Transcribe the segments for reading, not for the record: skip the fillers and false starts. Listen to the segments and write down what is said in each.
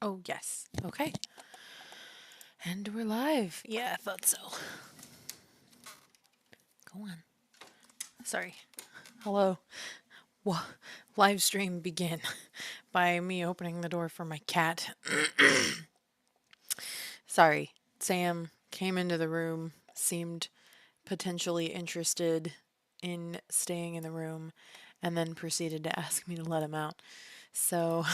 Oh, yes. Okay. And we're live. Yeah, I thought so. Go on. Sorry. Hello. Live stream begin by me opening the door for my cat. Sorry. Sam came into the room, seemed potentially interested in staying in the room, and then proceeded to ask me to let him out. So,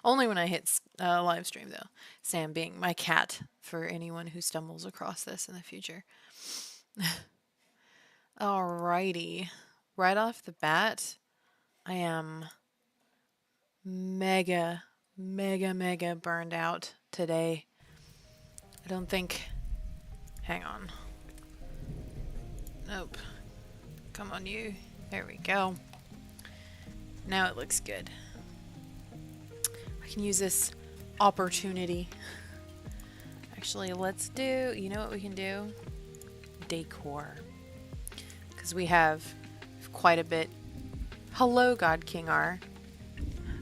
only when I hit live stream, though. Sam being my cat for anyone who stumbles across this in the future. Alrighty. Right off the bat, I am mega burned out today. I don't think... Hang on. Nope. Come on, you. There we go. Now it looks good. I can use this opportunity. Actually, let's do... You know what we can do? Decor. Because we have quite a bit. Hello, God King R.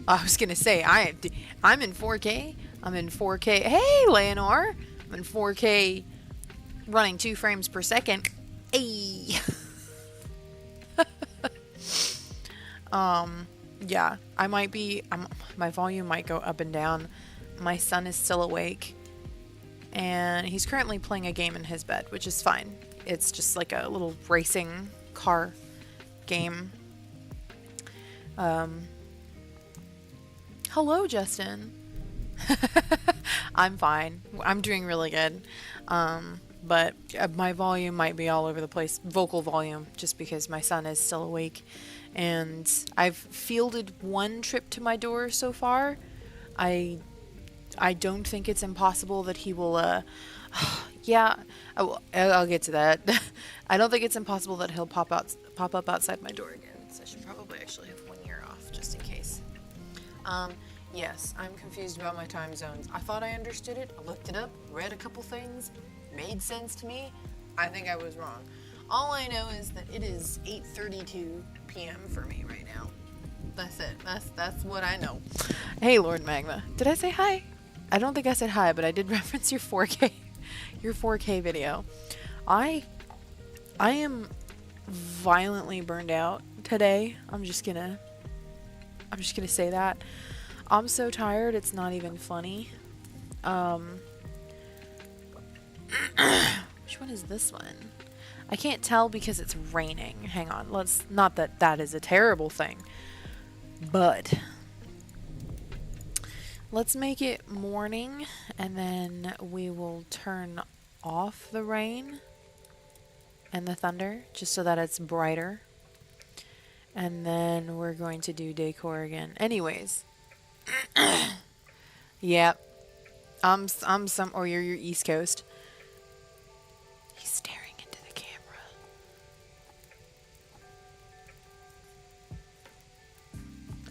I was gonna say I'm in 4K. I'm in 4K. Hey, Leonor. I'm in 4K, running 2 frames per second. Hey. Yeah. I might be. My volume might go up and down. My son is still awake, and he's currently playing a game in his bed, which is fine. It's just like a little racing car game. Hello, Justin. I'm fine. I'm doing really good. But my volume might be all over the place. Vocal volume, just because my son is still awake. And I've fielded 1 trip to my door so far. I don't think it's impossible that he will, yeah, I'll get to that. I don't think it's impossible that he'll pop up outside my door again. So I should probably actually have 1 ear off, just in case. Yes, I'm confused about my time zones. I thought I understood it. I looked it up, read a couple things, made sense to me. I think I was wrong. All I know is that it is 8:32 p.m. for me right now. That's it. That's what I know. Hey, Lord Magma. Did I say hi? I don't think I said hi, but I did reference your 4K video. I am violently burned out today. I'm just gonna say that. I'm so tired, it's not even funny. Which one is this one? I can't tell because it's raining. Hang on, not that that is a terrible thing, but let's make it morning, and then we will turn off the rain and the thunder, just so that it's brighter. And then we're going to do decor again. Anyways. Yep. You're East Coast. He's staring into the camera.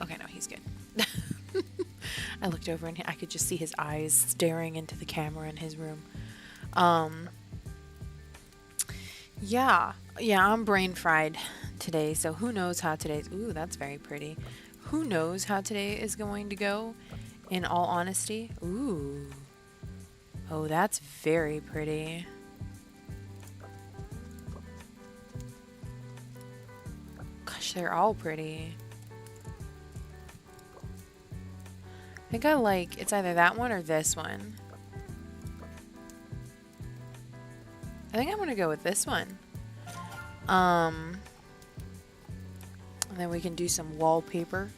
Okay, no, he's good. I looked over and I could just see his eyes staring into the camera in his room. Yeah, I'm brain fried today, so who knows how today's... Ooh, that's very pretty. Who knows how today is going to go, in all honesty. Ooh. Oh, that's very pretty. Gosh, they're all pretty. I think I like... It's either that one or this one. I think I'm going to go with this one. And then we can do some wallpaper.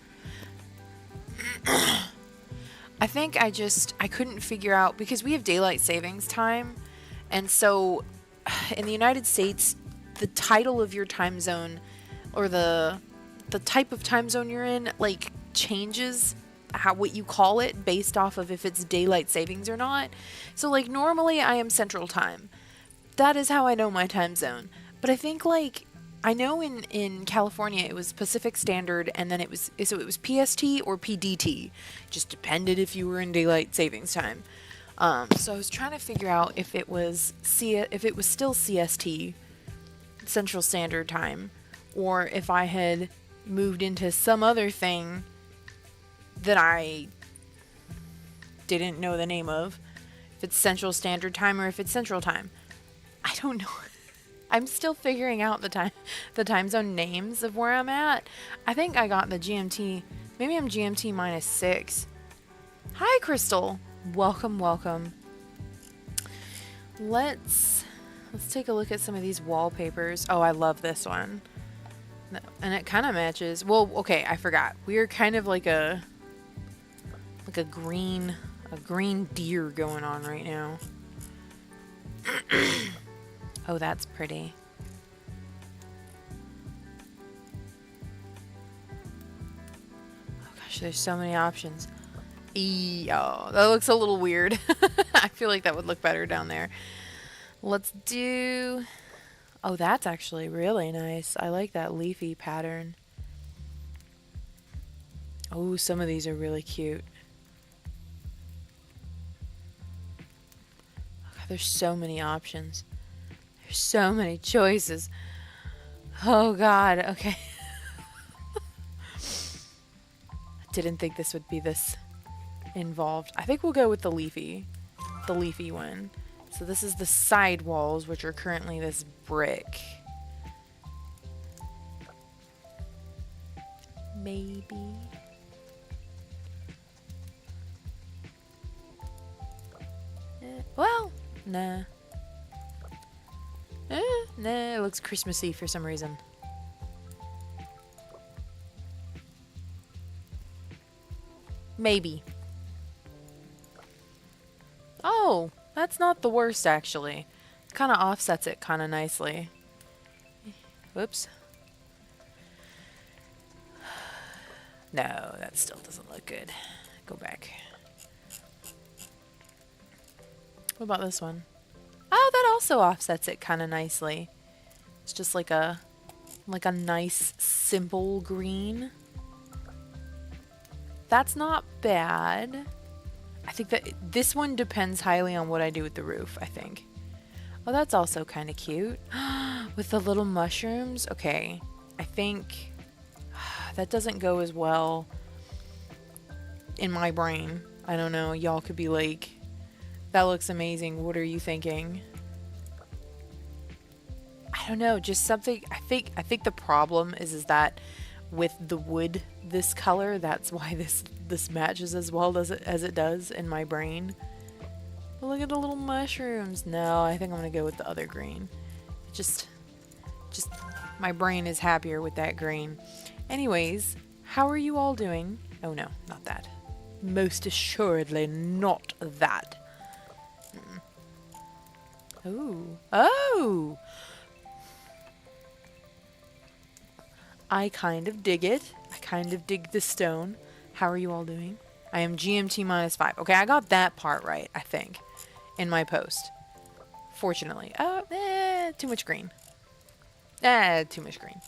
I think I couldn't figure out, because we have daylight savings time, and so in the United States, the title of your time zone, or the type of time zone you're in, like, changes what you call it based off of if it's daylight savings or not. So, like, normally I am Central Time. That is how I know my time zone. But I think, like, I know in California it was Pacific Standard, and then it was PST or PDT. Just depended if you were in daylight savings time. So I was trying to figure out if it was still CST, Central Standard Time, or if I had moved into some other thing that I didn't know the name of. If it's Central Standard Time or if it's Central Time. I don't know. I'm still figuring out the time zone names of where I'm at. I think I got the GMT. Maybe I'm GMT -6. Hi, Crystal. Welcome, welcome. Let's take a look at some of these wallpapers. Oh, I love this one. And it kind of matches. Well, okay, I forgot. We are kind of like a green deer going on right now. Oh, that's pretty. Oh gosh, there's so many options. Oh, that looks a little weird. I feel like that would look better down there. Let's do... Oh, that's actually really nice. I like that leafy pattern. Oh, some of these are really cute. Oh, God, there's so many options. There's so many choices. Oh, God. Okay. I didn't think this would be this involved. I think we'll go with the leafy one. So this is the side walls, which are currently this brick. Maybe. Well, nah. Nah, it looks Christmassy for some reason. Maybe. Oh, that's not the worst, actually. Kind of offsets it kind of nicely. Whoops. No, that still doesn't look good. Go back. What about this one? Oh, that also offsets it kind of nicely. It's just like a nice, simple green. That's not bad. I think that this one depends highly on what I do with the roof, I think. Oh, that's also kind of cute. With the little mushrooms. Okay, I think that doesn't go as well in my brain. I don't know. Y'all could be like, that looks amazing. What are you thinking? I don't know. Just something. I think the problem is that with the wood this color, that's why this matches as well as it does in my brain. But look at the little mushrooms. No, I think I'm gonna go with the other green. Just my brain is happier with that green. Anyways, how are you all doing? Oh no, not that. Most assuredly not that. Oh! I kind of dig it. I kind of dig the stone. How are you all doing? I am GMT -5. Okay, I got that part right, I think, in my post. Fortunately. Too much green. Too much green.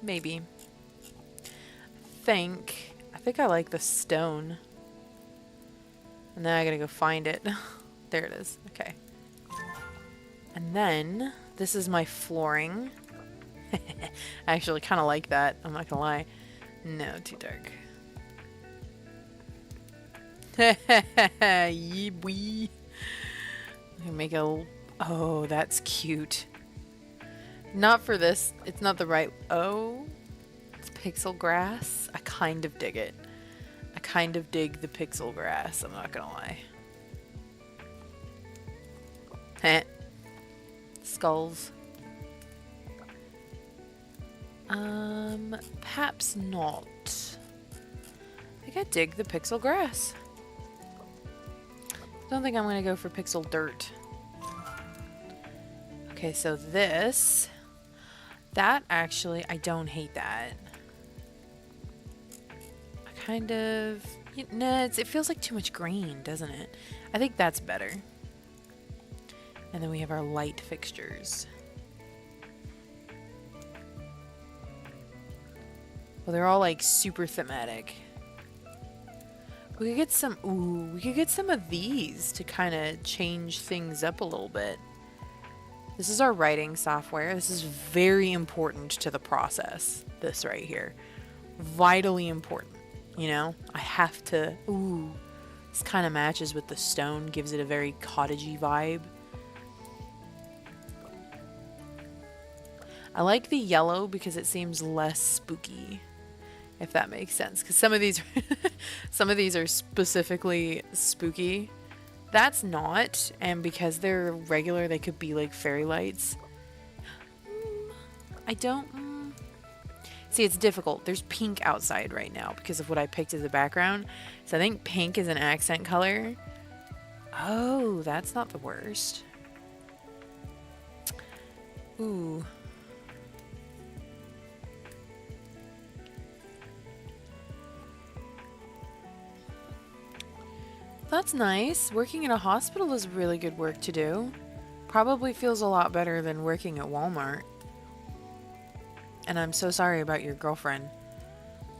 Maybe. I think I like the stone. And now I gotta go find it. There it is. Okay. And then, this is my flooring. I actually kind of like that. I'm not gonna lie. No, too dark. Yee wee. I can make a... Oh, that's cute. Not for this. It's not the right... Oh. It's pixel grass. I kind of dig it. I kind of dig the pixel grass. I'm not gonna lie. Heh. Skulls. Perhaps not. I think I dig the pixel grass. Don't think I'm gonna go for pixel dirt. Okay, so this... That actually, I don't hate that. I kind of... No, it feels like too much green, doesn't it? I think that's better. And then we have our light fixtures. Well, they're all like super thematic. We could get some, we could get some of these to kind of change things up a little bit. This is our writing software. This is very important to the process. This right here. Vitally important. You know? I have to... Ooh. This kind of matches with the stone. Gives it a very cottagey vibe. I like the yellow because it seems less spooky. If that makes sense. Because some of these... some of these are specifically spooky. That's not, and because they're regular, they could be like fairy lights. I don't... See, it's difficult. There's pink outside right now because of what I picked as a background. So I think pink is an accent color. Oh, that's not the worst. Ooh. That's nice. Working in a hospital is really good work to do. Probably feels a lot better than working at Walmart. And I'm so sorry about your girlfriend.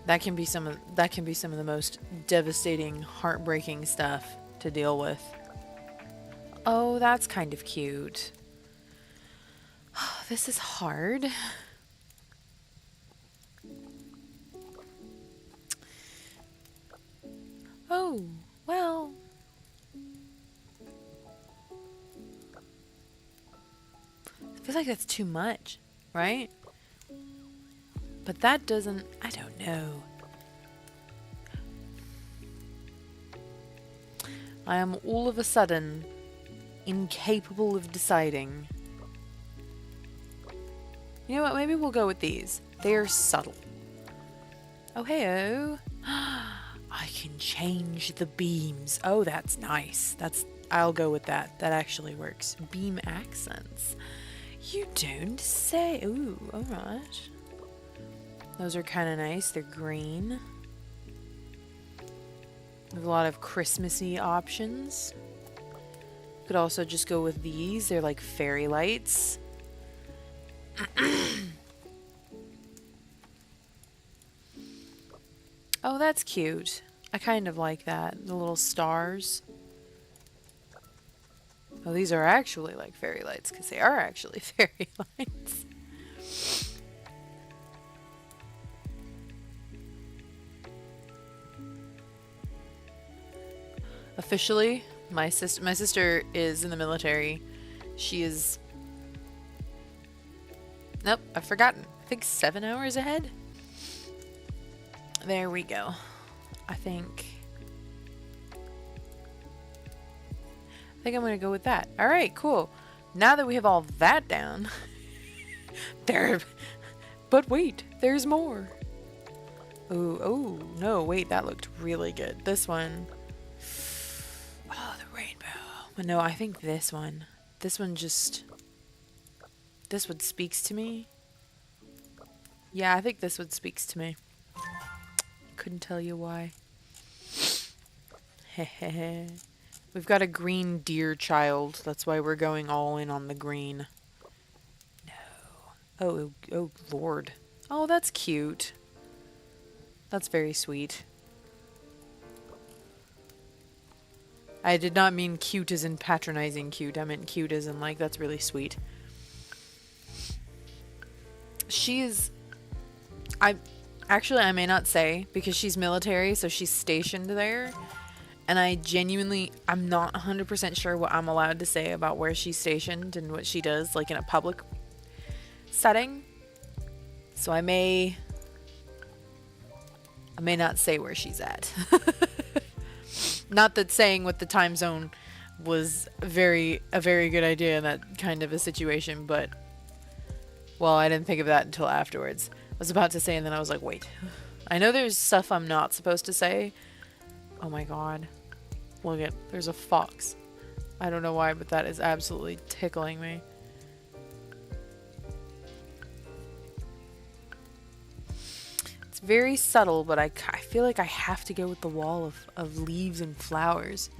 That can be some of the most devastating, heartbreaking stuff to deal with. Oh, that's kind of cute. This is hard. Oh, well. I feel like that's too much, right? But that doesn't... I don't know. I am all of a sudden incapable of deciding. You know what? Maybe we'll go with these. They're subtle. Oh, hey-oh. I can change the beams. Oh, that's nice. I'll go with that. That actually works. Beam accents. You don't say. Ooh, alright. Those are kind of nice. They're green. There's a lot of Christmassy options. Could also just go with these. They're like fairy lights. Oh, that's cute. I kind of like that. The little stars. Oh, these are actually like fairy lights because they are actually fairy lights. Officially, my sister is in the military. She is... Nope, I've forgotten. I think 7 hours ahead? There we go. I think I'm going to go with that. Alright, cool. Now that we have all that down... But wait, there's more. Ooh, oh, no, wait, that looked really good. This one... Oh, the rainbow. But no, I think this one. This one just... This one speaks to me. Yeah, I think this one speaks to me. Couldn't tell you why. Hehehe. We've got a green deer child. That's why we're going all in on the green. No. Oh, Lord. Oh, that's cute. That's very sweet. I did not mean cute as in patronizing cute. I meant cute as in like, that's really sweet. She is... Actually, I may not say, because she's military, so she's stationed there. And I'm not 100% sure what I'm allowed to say about where she's stationed and what she does, like in a public setting. So I may not say where she's at. Not that saying what the time zone was a very good idea in that kind of a situation, but... Well, I didn't think of that until afterwards. I was about to say, and then I was like, wait. I know there's stuff I'm not supposed to say. Oh my god. Look at, there's a fox. I don't know why, but that is absolutely tickling me. It's very subtle, but I feel like I have to go with the wall of leaves and flowers.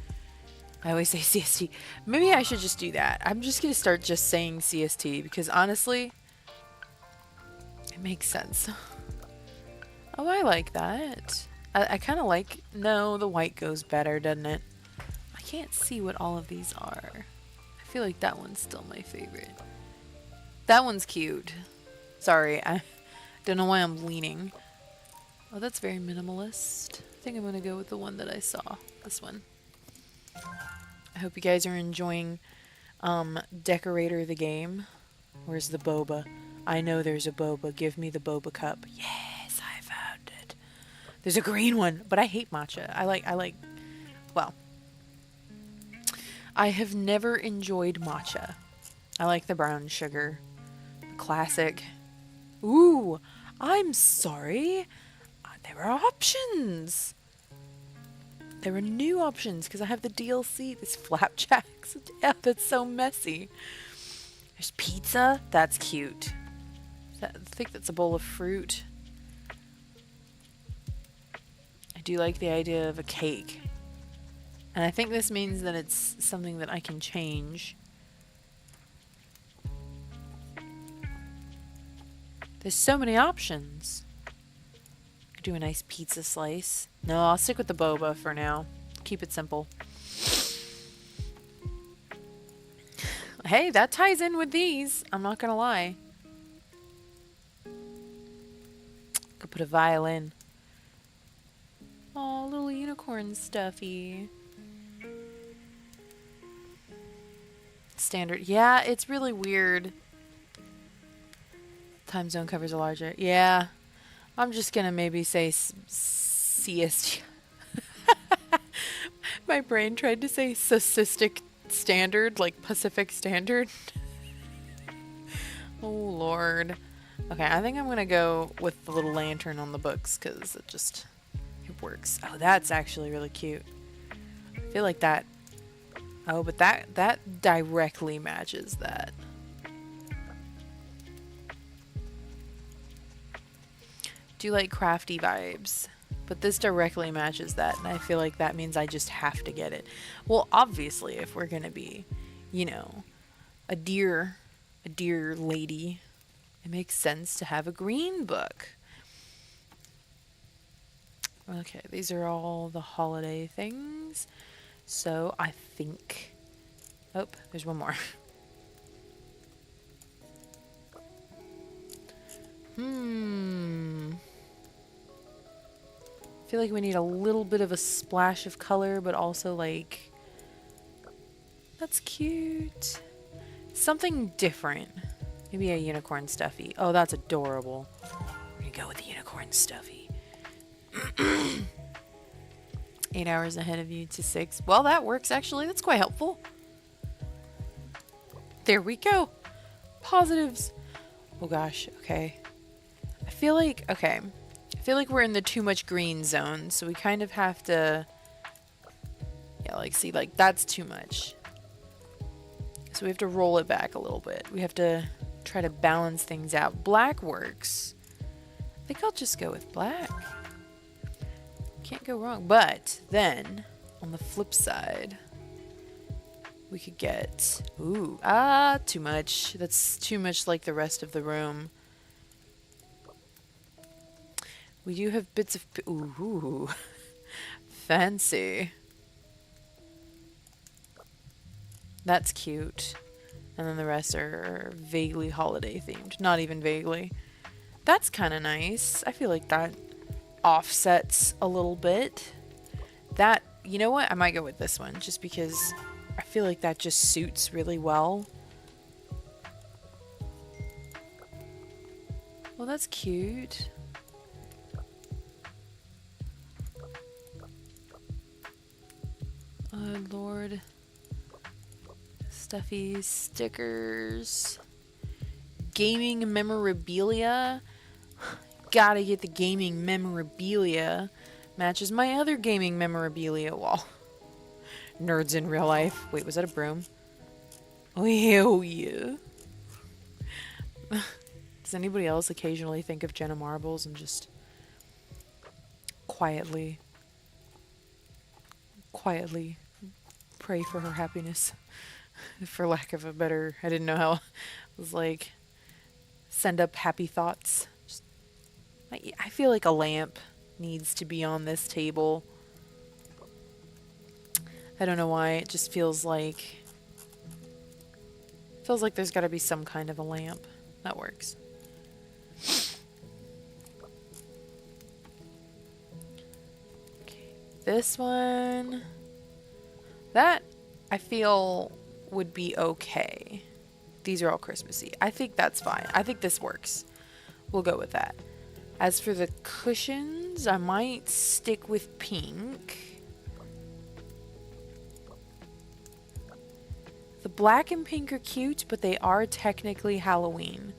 I always say CST. Maybe I should just do that. I'm just going to start just saying CST, because honestly... It makes sense. Oh, I like that. I kind of like... No, the white goes better, doesn't it? I can't see what all of these are. I feel like that one's still my favorite. That one's cute. Sorry, I don't know why I'm leaning. Oh, that's very minimalist. I think I'm gonna go with the one that I saw. This one. I hope you guys are enjoying Decorator the game. Where's the boba? I know there's a boba. Give me the boba cup. Yes, I found it. There's a green one, but I hate matcha. Well, I have never enjoyed matcha. I like the brown sugar. Classic. Ooh, I'm sorry. There are options. There are new options because I have the DLC. This flapjacks. Yeah, that's so messy. There's pizza. That's cute. I think that's a bowl of fruit. I do like the idea of a cake. And I think this means that it's something that I can change. There's so many options. Could do a nice pizza slice. No, I'll stick with the boba for now. Keep it simple. Hey, that ties in with these. I'm not gonna lie. Could put a violin. Oh, little unicorn stuffy. Standard. Yeah, it's really weird. Time zone covers a larger. Yeah. I'm just gonna maybe say CST. My brain tried to say Cystic Standard, like Pacific Standard. Oh, Lord. Okay, I think I'm gonna go with the little lantern on the books because it works. Oh, that's actually really cute. I feel like that. Oh, but that directly matches that. Do like crafty vibes, but this directly matches that, and I feel like that means I just have to get it. Well, obviously, if we're gonna be, you know, a dear lady, it makes sense to have a green book. Okay, these are all the holiday things. So I think, oh, there's one more. I feel like we need a little bit of a splash of color, but also like, that's cute. Something different. Maybe a unicorn stuffy. Oh, that's adorable. We're gonna go with the unicorn stuffy. 8 hours ahead of you to 6. Well, that works actually. That's quite helpful. There we go. Positives. Oh gosh, okay. I feel like we're in the too much green zone, so we kind of have to, yeah, like, see, like, that's too much. So we have to roll it back a little bit. We have to try to balance things out. Black works. I think I'll just go with black. Can't go wrong. But then, on the flip side, we could get, ooh, too much. That's too much like the rest of the room. We do have bits of, ooh, fancy. That's cute. And then the rest are vaguely holiday themed. Not even vaguely. That's kind of nice. I feel like that offsets a little bit. That, you know what? I might go with this one just because I feel like that just suits really well. Well, that's cute. Oh, Lord. Stuffy stickers. Gaming memorabilia. Gotta get the gaming memorabilia. Matches my other gaming memorabilia wall. Nerds in real life. Wait, was that a broom? Oh, hell yeah. Does anybody else occasionally think of Jenna Marbles and just quietly pray for her happiness? For lack of a better, I didn't know how, it was like, send up happy thoughts. Just, I feel like a lamp needs to be on this table. I don't know why, it just feels like Feels like there's got to be some kind of a lamp. That works. Okay. This one. That, I feel, would be okay. These are all Christmassy. I think that's fine. I think this works. We'll go with that. As for the cushions, I might stick with pink. The black and pink are cute, but they are technically Halloween.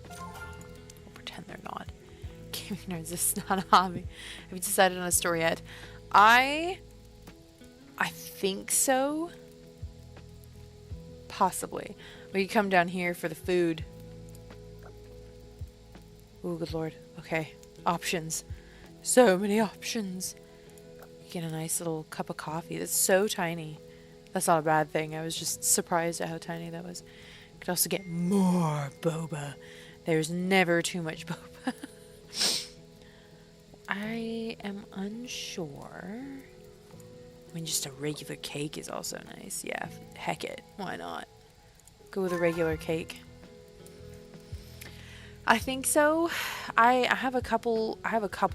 We'll pretend they're not. Gaming nerds, this is not a hobby. Have you decided on a story yet? I think so. Possibly. We can come down here for the food. Oh, good lord. Okay. Options. So many options. Get a nice little cup of coffee. That's so tiny. That's not a bad thing. I was just surprised at how tiny that was. Could also get more boba. There's never too much boba. I am unsure. I mean, just a regular cake is also nice. Yeah, heck it. Why not? Go with a regular cake. I think so. I have a couple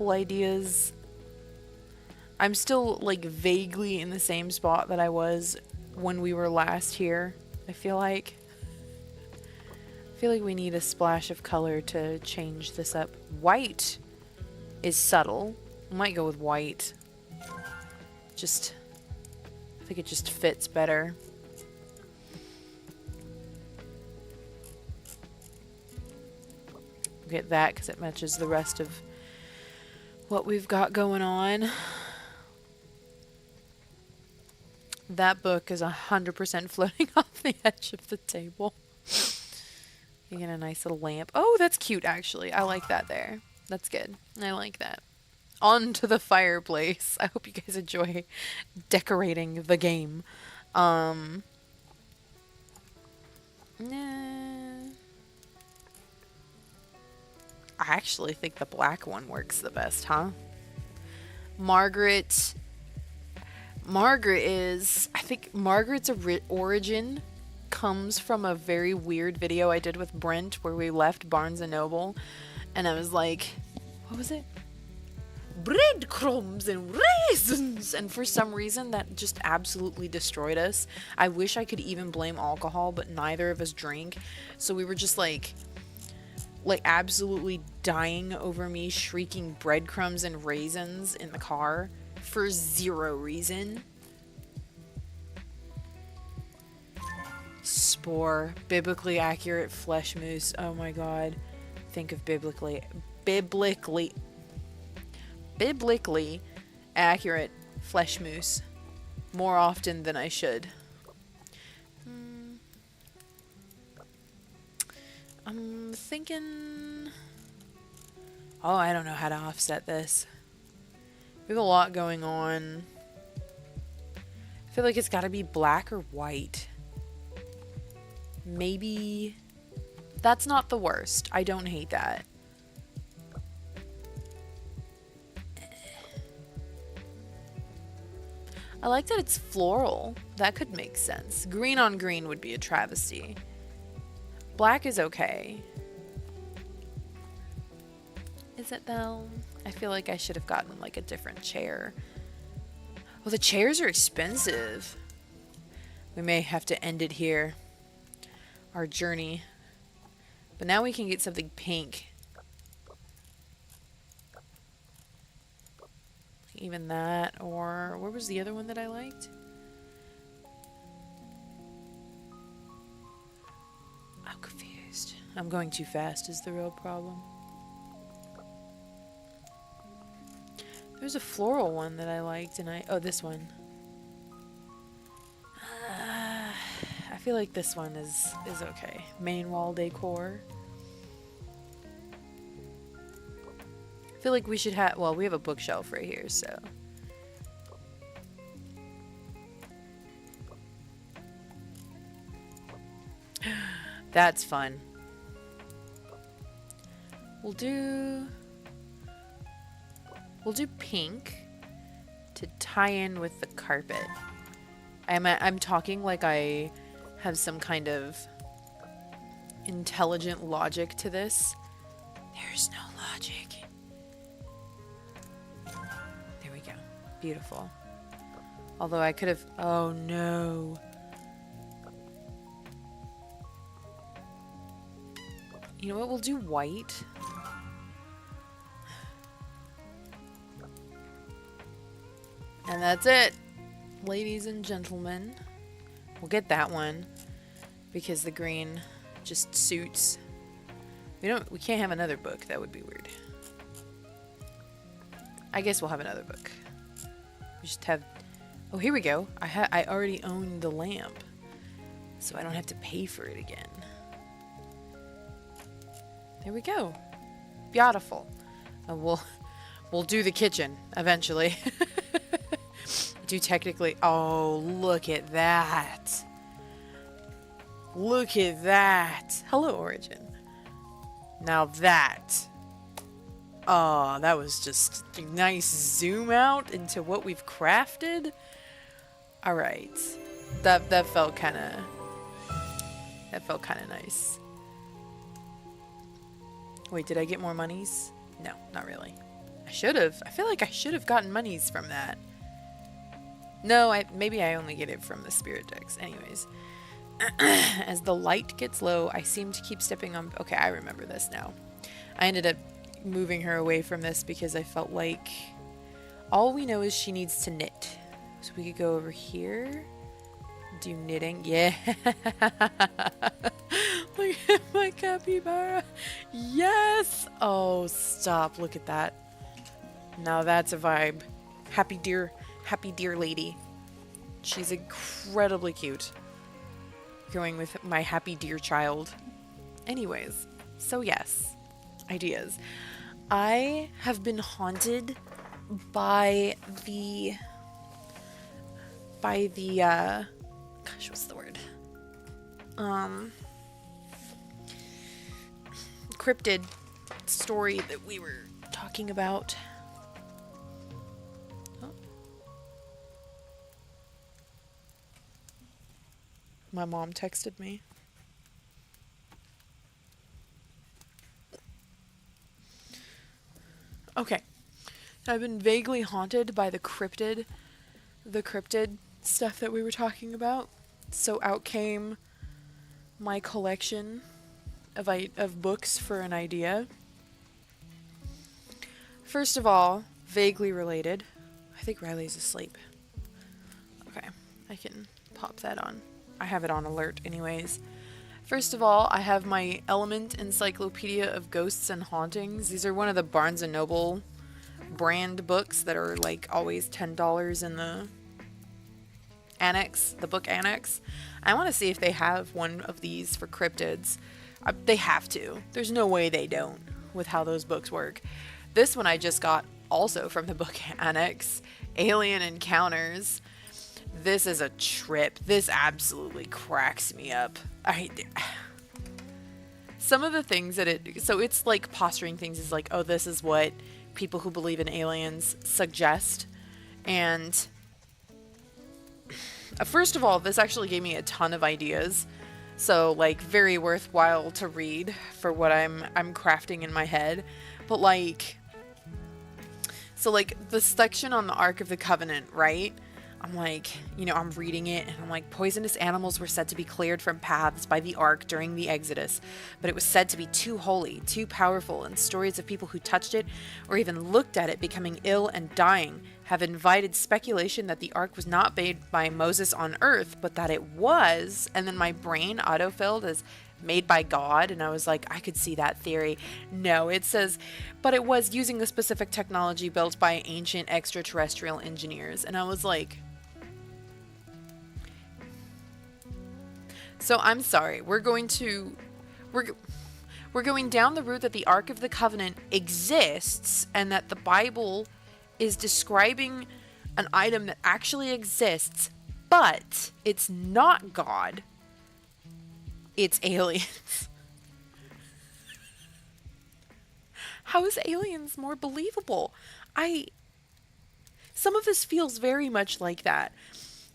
ideas. I'm still like vaguely in the same spot that I was when we were last here. I feel like we need a splash of color to change this up. White is subtle. I might go with white. I think it just fits better. Get that because it matches the rest of what we've got going on. That book is 100% floating off the edge of the table. You get a nice little lamp. Oh, that's cute, actually. I like that there. That's good. I like that. Onto the fireplace. I hope you guys enjoy decorating the game. Nah. I actually think the black one works the best, huh? Margaret is... I think Margaret's origin comes from a very weird video I did with Brent where we left Barnes & Noble. And I was like... What was it? Breadcrumbs and raisins! And for some reason, that just absolutely destroyed us. I wish I could even blame alcohol, but neither of us drink. So we were just like absolutely dying over me shrieking breadcrumbs and raisins in the car for zero reason. Spore, biblically accurate flesh mousse. Oh my god. Think of biblically accurate flesh mousse more often than I should. I'm thinking... Oh, I don't know how to offset this. We have a lot going on. I feel like it's got to be black or white. Maybe... That's not the worst. I don't hate that. I like that it's floral. That could make sense. Green on green would be a travesty. Black is okay. Is it though? I feel like I should have gotten like a different chair. Well, the chairs are expensive. We may have to end it here. Our journey. But now we can get something pink. Even that, or where was the other one that I liked? I'm confused. I'm going too fast is the real problem. There's a floral one that I liked and oh, this one. I feel like this one is okay. Main wall decor. I feel like we should have, well, we have a bookshelf right here, so. That's fun. We'll do pink to tie in with the carpet. I'm talking like I have some kind of intelligent logic to this. There's no logic. There we go. Beautiful. Although I could have... Oh, no. You know what? We'll do white. And that's it. Ladies and gentlemen. We'll get that one. Because the green just suits. We can't have another book. That would be weird. I guess we'll have another book. We just have... Oh, here we go. I already own the lamp. So I don't have to pay for it again. There we go. Beautiful. We'll do the kitchen eventually. Do technically... Oh, look at that. Look at that. Hello, Origin. Now that... Oh, that was just a nice zoom out into what we've crafted. Alright. That felt kinda... That felt kinda nice. Wait, did I get more monies? No, not really. I should have. I feel like I should have gotten monies from that. No, maybe I only get it from the spirit decks. Anyways. As the light gets low, I seem to keep stepping on... Okay, I remember this now. I ended up moving her away from this because I felt like all we know is she needs to knit. So we could go over here. Do knitting. Yeah. Look at my capybara. Yes. Oh, stop. Look at that. Now that's a vibe. Happy dear lady. She's incredibly cute. Going with my happy dear child. Anyways, so yes. Ideas. I have been haunted by the gosh, what's the word? Cryptid story that we were talking about. Oh. My mom texted me. Okay. I've been vaguely haunted by the cryptid stuff that we were talking about. So out came my collection of books for an idea. First of all, vaguely related. I think Riley's asleep. Okay, I can pop that on. I have it on alert anyways. First of all, I have my Element Encyclopedia of Ghosts and Hauntings. These are one of the Barnes & Noble brand books that are like always $10 in the annex, the book annex. I want to see if they have one of these for cryptids. They have to. There's no way they don't with how those books work. This one I just got also from the book annex, Alien Encounters. This is a trip. This absolutely cracks me up. Some of the things that so it's like posturing things is like, oh, this is what people who believe in aliens suggest. And first of all, this actually gave me a ton of ideas. So like very worthwhile to read for what I'm crafting in my head. But like, so like the section on the Ark of the Covenant, right? I'm like, I'm reading it and I'm like, poisonous animals were said to be cleared from paths by the Ark during the Exodus, but it was said to be too holy, too powerful, and stories of people who touched it or even looked at it becoming ill and dying have invited speculation that the Ark was not made by Moses on earth, but that it was. And then my brain autofilled as made by God, and I was like, I could see that theory. No, it says, but it was using a specific technology built by ancient extraterrestrial engineers. And I was like, so I'm sorry, we're going down the route that the Ark of the Covenant exists and that the Bible is describing an item that actually exists, but it's not God. It's aliens. How is aliens more believable? Some of this feels very much like that,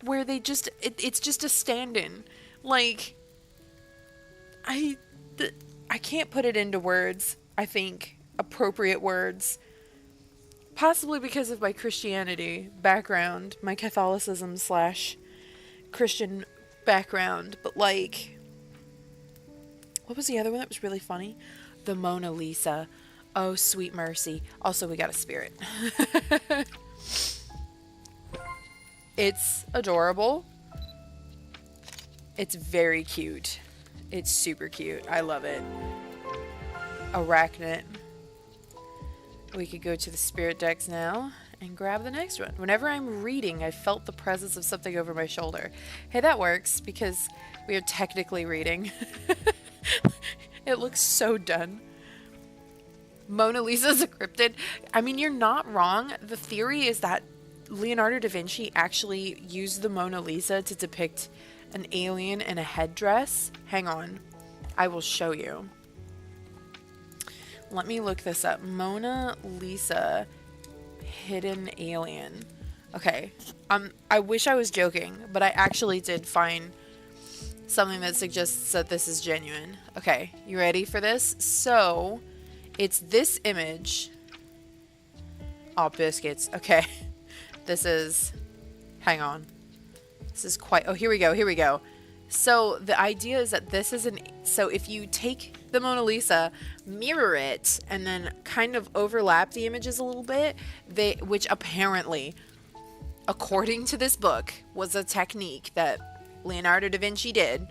where they just, it's just a stand-in. Like, I can't put it into words, I think, appropriate words. Possibly because of my Christianity background, my Catholicism / Christian background. But like, what was the other one that was really funny? The Mona Lisa. Oh, sweet mercy. Also, we got a spirit. It's adorable. It's very cute. It's super cute. I love it. Arachnid. We could go to the spirit decks now and grab the next one. Whenever I'm reading, I felt the presence of something over my shoulder. Hey, that works because we are technically reading. It looks so done. Mona Lisa's a cryptid. I mean, you're not wrong. The theory is that Leonardo da Vinci actually used the Mona Lisa to depict an alien in a headdress. Hang on. I will show you. Let me look this up. Mona Lisa hidden alien. Okay. I wish I was joking, but I actually did find something that suggests that this is genuine. Okay, you ready for this? So, it's this image. Oh, biscuits. Okay. This is... Hang on. This is quite... Oh, here we go. Here we go. So, the idea is that this is an... So, if you take the Mona Lisa, mirror it, and then kind of overlap the images a little bit, which apparently, according to this book, was a technique that Leonardo da Vinci did.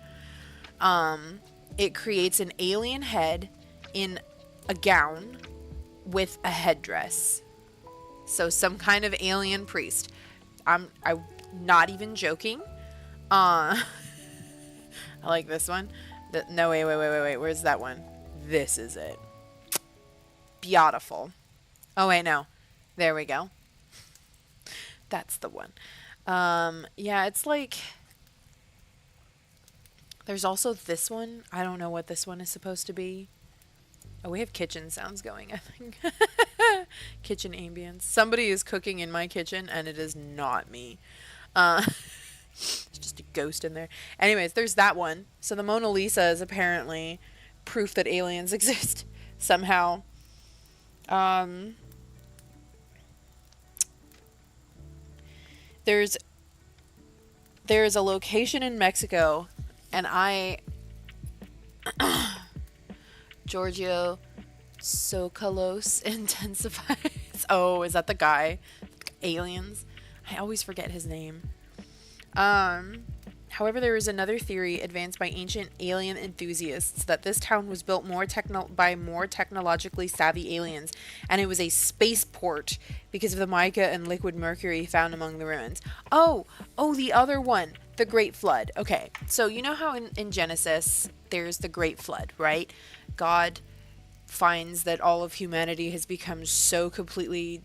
It creates an alien head in a gown with a headdress. So some kind of alien priest. I'm not even joking. I like this one. No, wait. Where's that one? This is it. Beautiful. Oh, wait, no. There we go. That's the one. Yeah, it's like... There's also this one. I don't know what this one is supposed to be. Oh, we have kitchen sounds going, I think. Kitchen ambience. Somebody is cooking in my kitchen, and it is not me. It's just a ghost in there. Anyways, there's that one. So the Mona Lisa is apparently proof that aliens exist somehow. There's a location in Mexico, and Giorgio Sokolos intensifies. Oh, is that the guy? Aliens? I always forget his name. However, there is another theory advanced by ancient alien enthusiasts that this town was built by more technologically savvy aliens, and it was a spaceport because of the mica and liquid mercury found among the ruins. Oh, the other one, the Great Flood. Okay, so you know how in Genesis there's the Great Flood, right? God finds that all of humanity has become so completely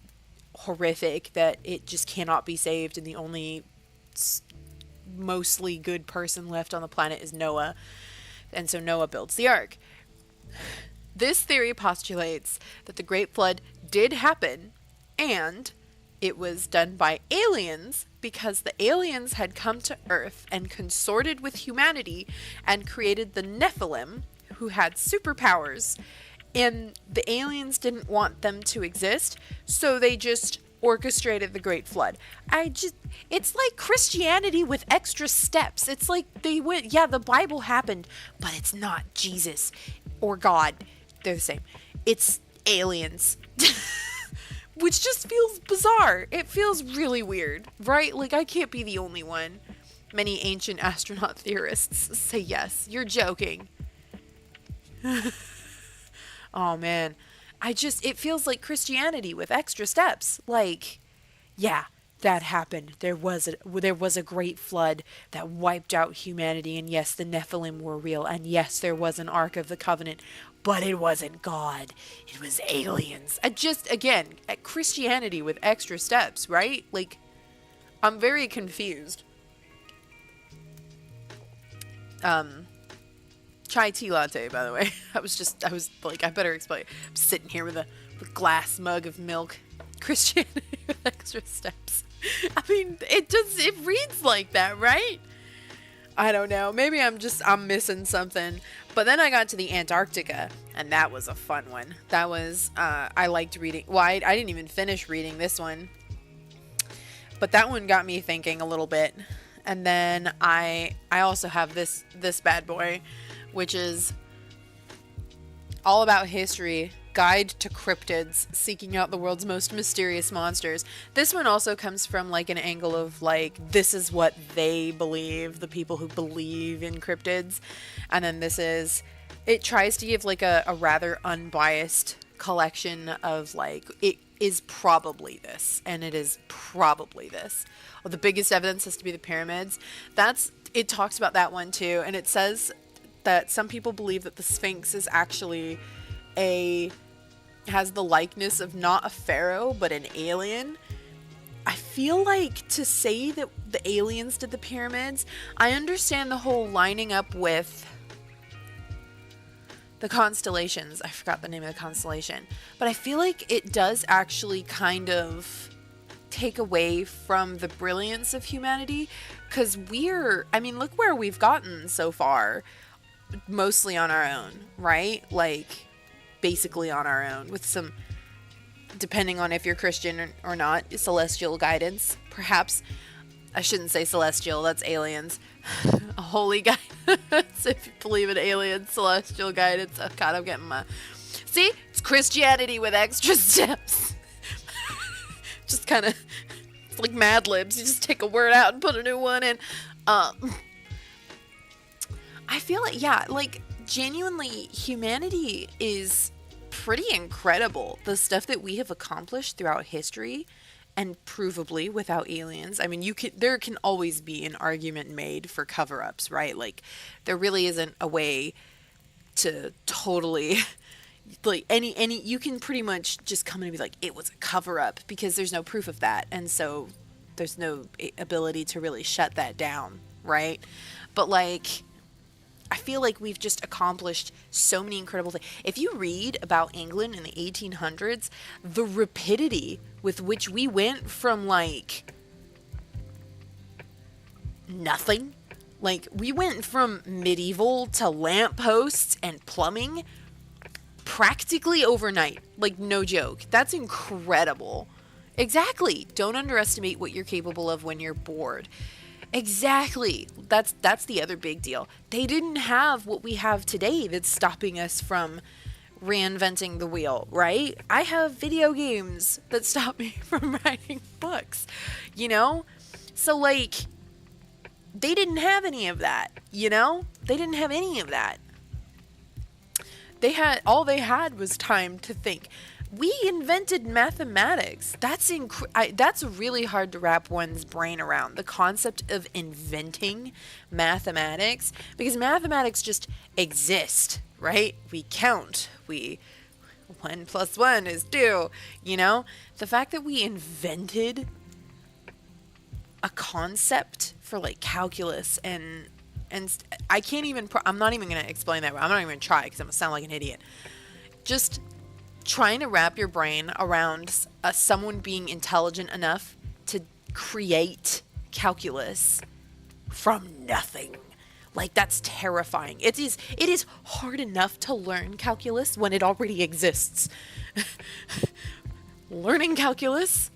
horrific that it just cannot be saved, and the only mostly good person left on the planet is Noah, and so Noah builds the ark. This theory postulates that the Great Flood did happen, and it was done by aliens because the aliens had come to Earth and consorted with humanity and created the Nephilim, who had superpowers, and the aliens didn't want them to exist, so they just orchestrated the Great Flood. It's like Christianity with extra steps. It's like they went, yeah, the Bible happened, but it's not Jesus or God. They're the same. It's aliens. Which just feels bizarre. It feels really weird, right? Like, I can't be the only one. Many ancient astronaut theorists say yes. You're joking. Oh, man. It feels like Christianity with extra steps. Like, yeah, that happened. There was a great flood that wiped out humanity, and yes, the Nephilim were real, and yes, there was an Ark of the Covenant, but it wasn't God. It was aliens. Again, Christianity with extra steps, right? Like, I'm very confused. Chai tea latte, by the way. I was like, I better explain. I'm sitting here with a glass mug of milk. Christianity with extra steps. I mean, it reads like that, right? I don't know. Maybe I'm missing something. But then I got to the Antarctica, and that was a fun one. That was, I liked reading. Well, I didn't even finish reading this one. But that one got me thinking a little bit. And then I also have this bad boy, which is all about history. Guide to Cryptids, Seeking Out the World's Most Mysterious Monsters. This one also comes from like an angle of like, this is what they believe, the people who believe in cryptids. And then it tries to give like a rather unbiased collection of like, it is probably this, and it is probably this. Well, the biggest evidence has to be the pyramids. It talks about that one too, and it says that some people believe that the Sphinx is actually has the likeness of not a pharaoh, but an alien. I feel like to say that the aliens did the pyramids, I understand the whole lining up with the constellations. I forgot the name of the constellation. But I feel like it does actually kind of take away from the brilliance of humanity. Because look where we've gotten so far. Mostly on our own, right? Like, basically on our own, with some, depending on if you're Christian or not, celestial guidance. Perhaps, I shouldn't say celestial, that's aliens. A holy guidance, if you believe in aliens, celestial guidance. Oh god, I'm getting see, it's Christianity with extra steps. Just kind of, it's like Mad Libs, you just take a word out and put a new one in. I feel like, yeah, like, genuinely, humanity is pretty incredible. The stuff that we have accomplished throughout history, and provably without aliens. I mean, there can always be an argument made for cover-ups, right? Like, there really isn't a way to totally, like, you can pretty much just come in and be like, it was a cover-up, because there's no proof of that, and so there's no ability to really shut that down, right? But, like, I feel like we've just accomplished so many incredible things. If you read about England in the 1800s, the rapidity with which we went from, like, nothing. Like, we went from medieval to lampposts and plumbing practically overnight. Like, no joke. That's incredible. Exactly. Don't underestimate what you're capable of when you're bored. Exactly. That's the other big deal. They didn't have what we have today that's stopping us from reinventing the wheel, right? I have video games that stop me from writing books, you know? So, like, they didn't have any of that, you know? They didn't have any of that. All they had was time to think. We invented mathematics. That's really hard to wrap one's brain around, the concept of inventing mathematics, because mathematics just exist, right? We count. 1 + 1 is 2, you know? The fact that we invented a concept for, like, calculus and I can't even, I'm not even going to explain that. I'm not even going to try because I'm going to sound like an idiot. Just trying to wrap your brain around someone being intelligent enough to create calculus from nothing. Like, that's terrifying. It is hard enough to learn calculus when it already exists. Learning calculus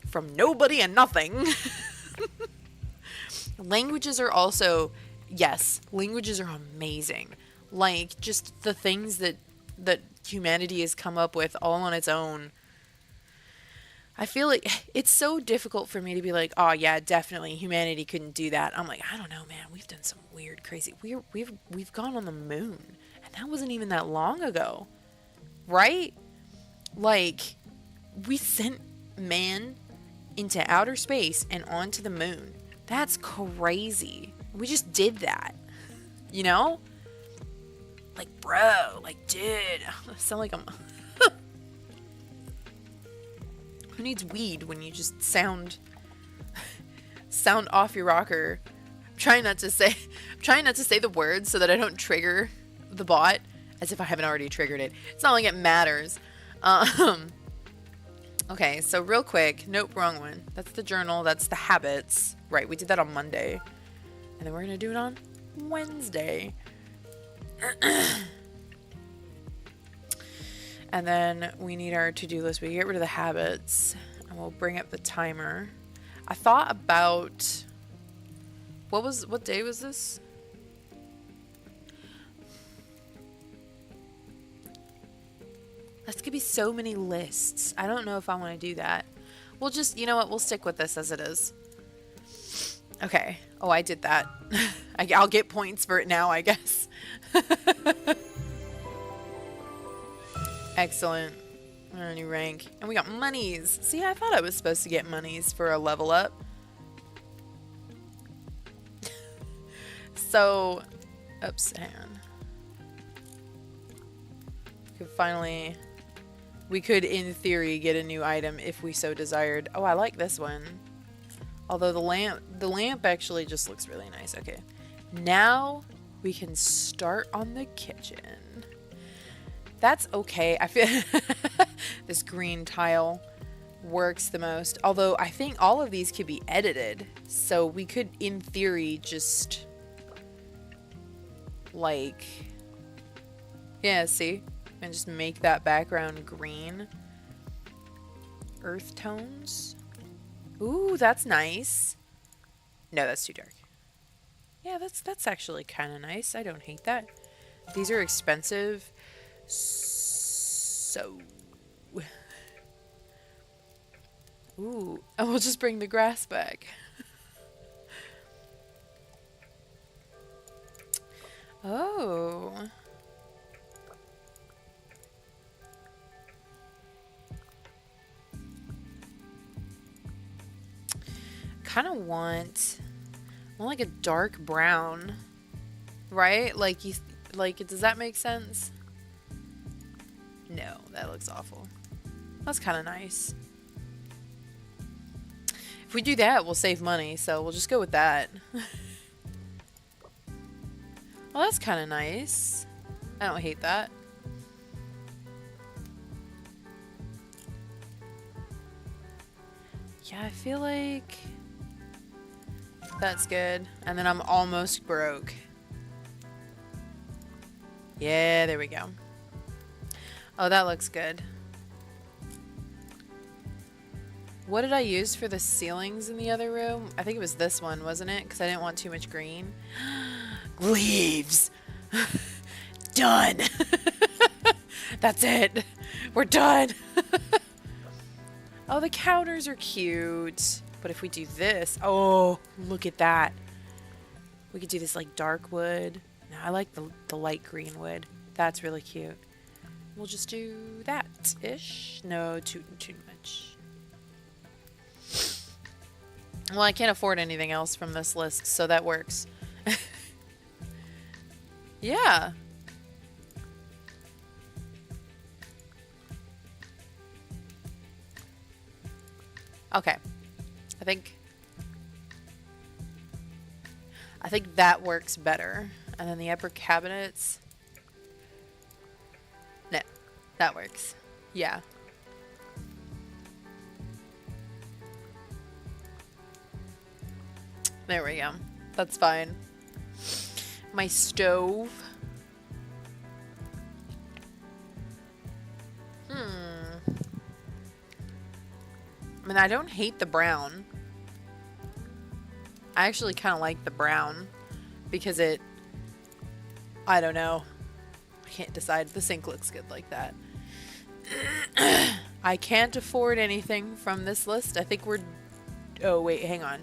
from nobody and nothing. Languages are also, yes, languages are amazing. Like, just the things that humanity has come up with all on its own. I feel like it's so difficult for me to be like, oh yeah, definitely humanity couldn't do that. I'm like, I don't know, man. We've done some weird, crazy. We've gone on the moon, and that wasn't even that long ago, right? Like, we sent man into outer space and onto the moon. That's crazy. We just did that, you know? Like, bro, like, dude, I sound like I'm... Who needs weed when you just sound off your rocker? I'm trying not to say the words so that I don't trigger the bot, as if I haven't already triggered it. It's not like it matters. Okay, so real quick, nope, wrong one. That's the journal, that's the habits. Right, we did that on Monday. And then we're gonna do it on Wednesday. And then we need our to-do list. We get rid of the habits and we'll bring up the timer. I thought about what day was this? That's gonna be so many lists. I don't know if I want to do that. We'll just, you know what? We'll stick with this as it is. Okay. Oh, I did that. I'll get points for it now, I guess. Excellent. New rank. And we got monies. See, I thought I was supposed to get monies for a level up. So, oops, hang on. We could, in theory, get a new item if we so desired. Oh, I like this one. Although the lamp actually just looks really nice. Okay. Now we can start on the kitchen. That's okay. I feel this green tile works the most. Although I think all of these could be edited. So we could, in theory, just like, yeah, see? And just make that background green. Earth tones. Ooh, that's nice. No, that's too dark. Yeah, that's actually kind of nice. I don't hate that. These are expensive. So. Ooh, and we'll just bring the grass back. Oh. Kind of want like a dark brown, right? Like does that make sense? No, that looks awful. That's kind of nice. If we do that, we'll save money, so we'll just go with that. Well, that's kind of nice. I don't hate that. Yeah, I feel like that's good. And then I'm almost broke. Yeah, there we go. Oh, that looks good. What did I use for the ceilings in the other room? I think it was this one, wasn't it? Because I didn't want too much green. Leaves! Done! That's it! We're done! Oh, the counters are cute. But if we do this, oh, look at that. We could do this like dark wood. No, I like the light green wood. That's really cute. We'll just do that-ish. No, too much. Well, I can't afford anything else from this list, so that works. Yeah. Okay. I think that works better. And then the upper cabinets. No, that works. Yeah. There we go. That's fine. My stove. I mean, I don't hate the brown. I actually kind of like the brown because I don't know. I can't decide. The sink looks good like that. I can't afford anything from this list. I think we're... Oh, wait, hang on.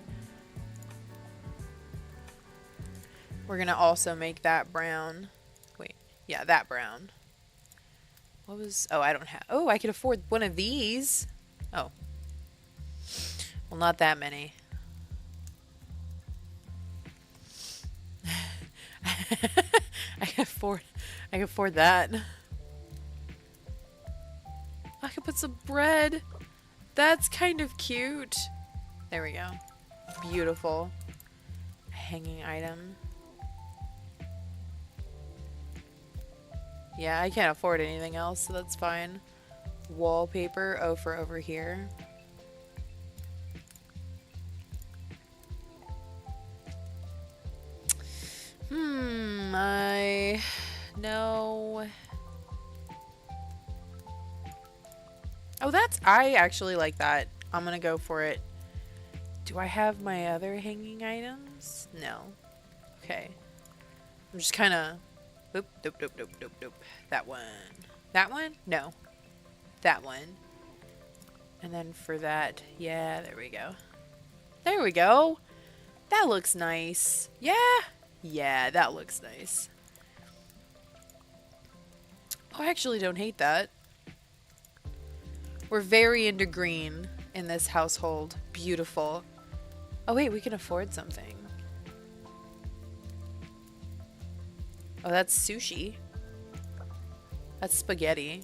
We're going to also make that brown. Wait, yeah, that brown. What was... Oh, I don't have... Oh, I could afford one of these. Oh. Well, not that many. I can afford that. I could put some bread. That's kind of cute. There we go. Beautiful. Hanging item. Yeah, I can't afford anything else, so that's fine. Wallpaper. Oh, for over here. Okay. No. Oh, I actually like that. I'm gonna go for it. Do I have my other hanging items? No. Okay. I'm just kind of... Oop, doop, doop, doop, doop, doop. That one. That one? No. That one. And then for that, yeah, there we go. There we go. That looks nice. Yeah. Yeah, that looks nice. Oh, I actually don't hate that. We're very into green in this household. Beautiful. Oh wait, we can afford something. Oh, that's sushi. That's spaghetti.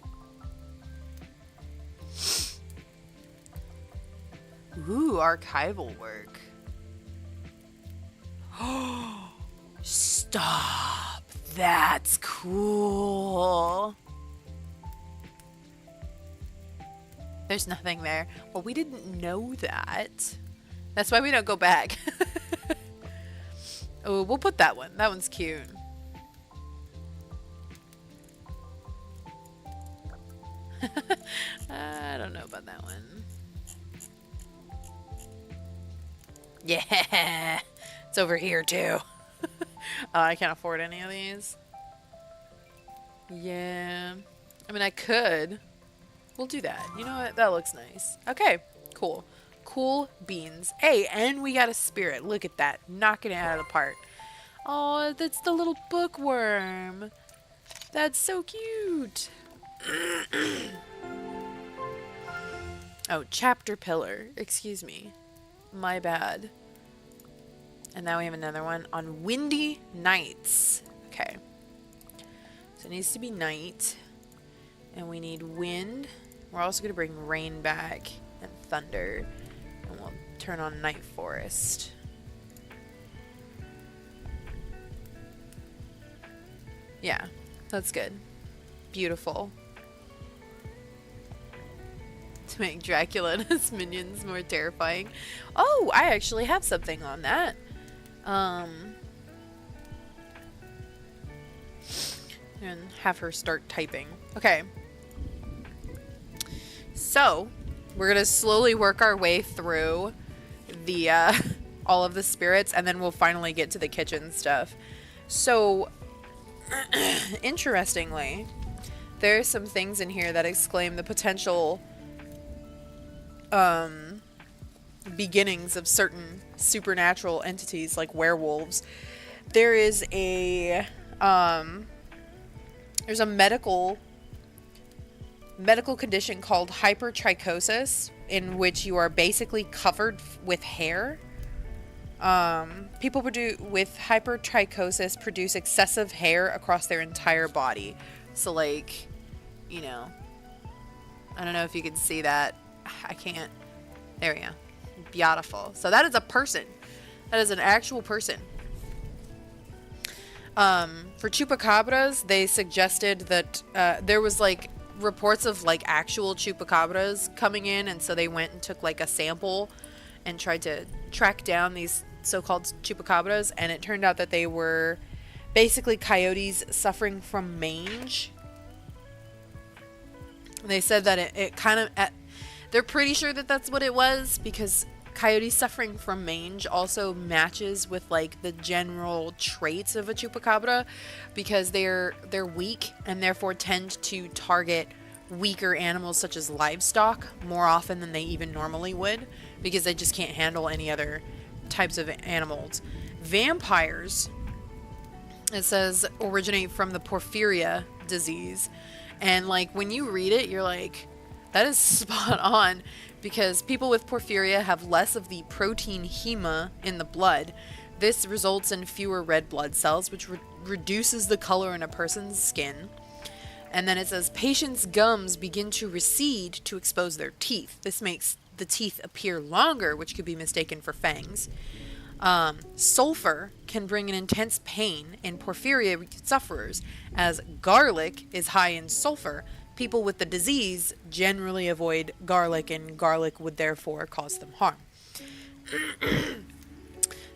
Ooh, archival work. Oh, stop. That's cool. There's nothing there. Well, we didn't know that. That's why we don't go back. Oh, we'll put that one. That one's cute. I don't know about that one. Yeah, it's over here too. I can't afford any of these. Yeah, I mean I could. We'll do that. You know what? That looks nice. Okay, cool. Cool beans. Hey, and we got a spirit. Look at that. Knocking it out of the park. Oh, that's the little bookworm. That's so cute. Oh, chapter pillar. Excuse me. My bad. And now we have another one on windy nights. Okay. So it needs to be night. And we need wind. We're also going to bring rain back and thunder. And we'll turn on night forest. Yeah, that's good. Beautiful. To make Dracula and his minions more terrifying. Oh, I actually have something on that. And have her start typing. Okay. So, we're going to slowly work our way through the all of the spirits, and then we'll finally get to the kitchen stuff. So, interestingly, there are some things in here that exclaim the potential beginnings of certain supernatural entities like werewolves. There is a there's a medical condition called hypertrichosis, in which you are basically covered with hair. People with hypertrichosis produce excessive hair across their entire body. So, like, you know, I don't know if you can see that. I can't. There we go. Beautiful. So that is a person. That is an actual person. For chupacabras, they suggested that there was like reports of like actual chupacabras coming in, and so they went and took like a sample and tried to track down these so-called chupacabras, and it turned out that they were basically coyotes suffering from mange. They said that it kind of... they're pretty sure that that's what it was, because coyotes suffering from mange also matches with like the general traits of a chupacabra, because they're weak and therefore tend to target weaker animals such as livestock more often than they even normally would, because they just can't handle any other types of animals. Vampires, it says, originate from the porphyria disease. And like when you read it, you're like, that is spot on, because people with porphyria have less of the protein hema in the blood. This results in fewer red blood cells, which reduces the color in a person's skin. And then it says patients' gums begin to recede to expose their teeth. This makes the teeth appear longer, which could be mistaken for fangs. Sulfur can bring an intense pain in porphyria sufferers, as garlic is high in sulfur. People with the disease generally avoid garlic, and garlic would therefore cause them harm.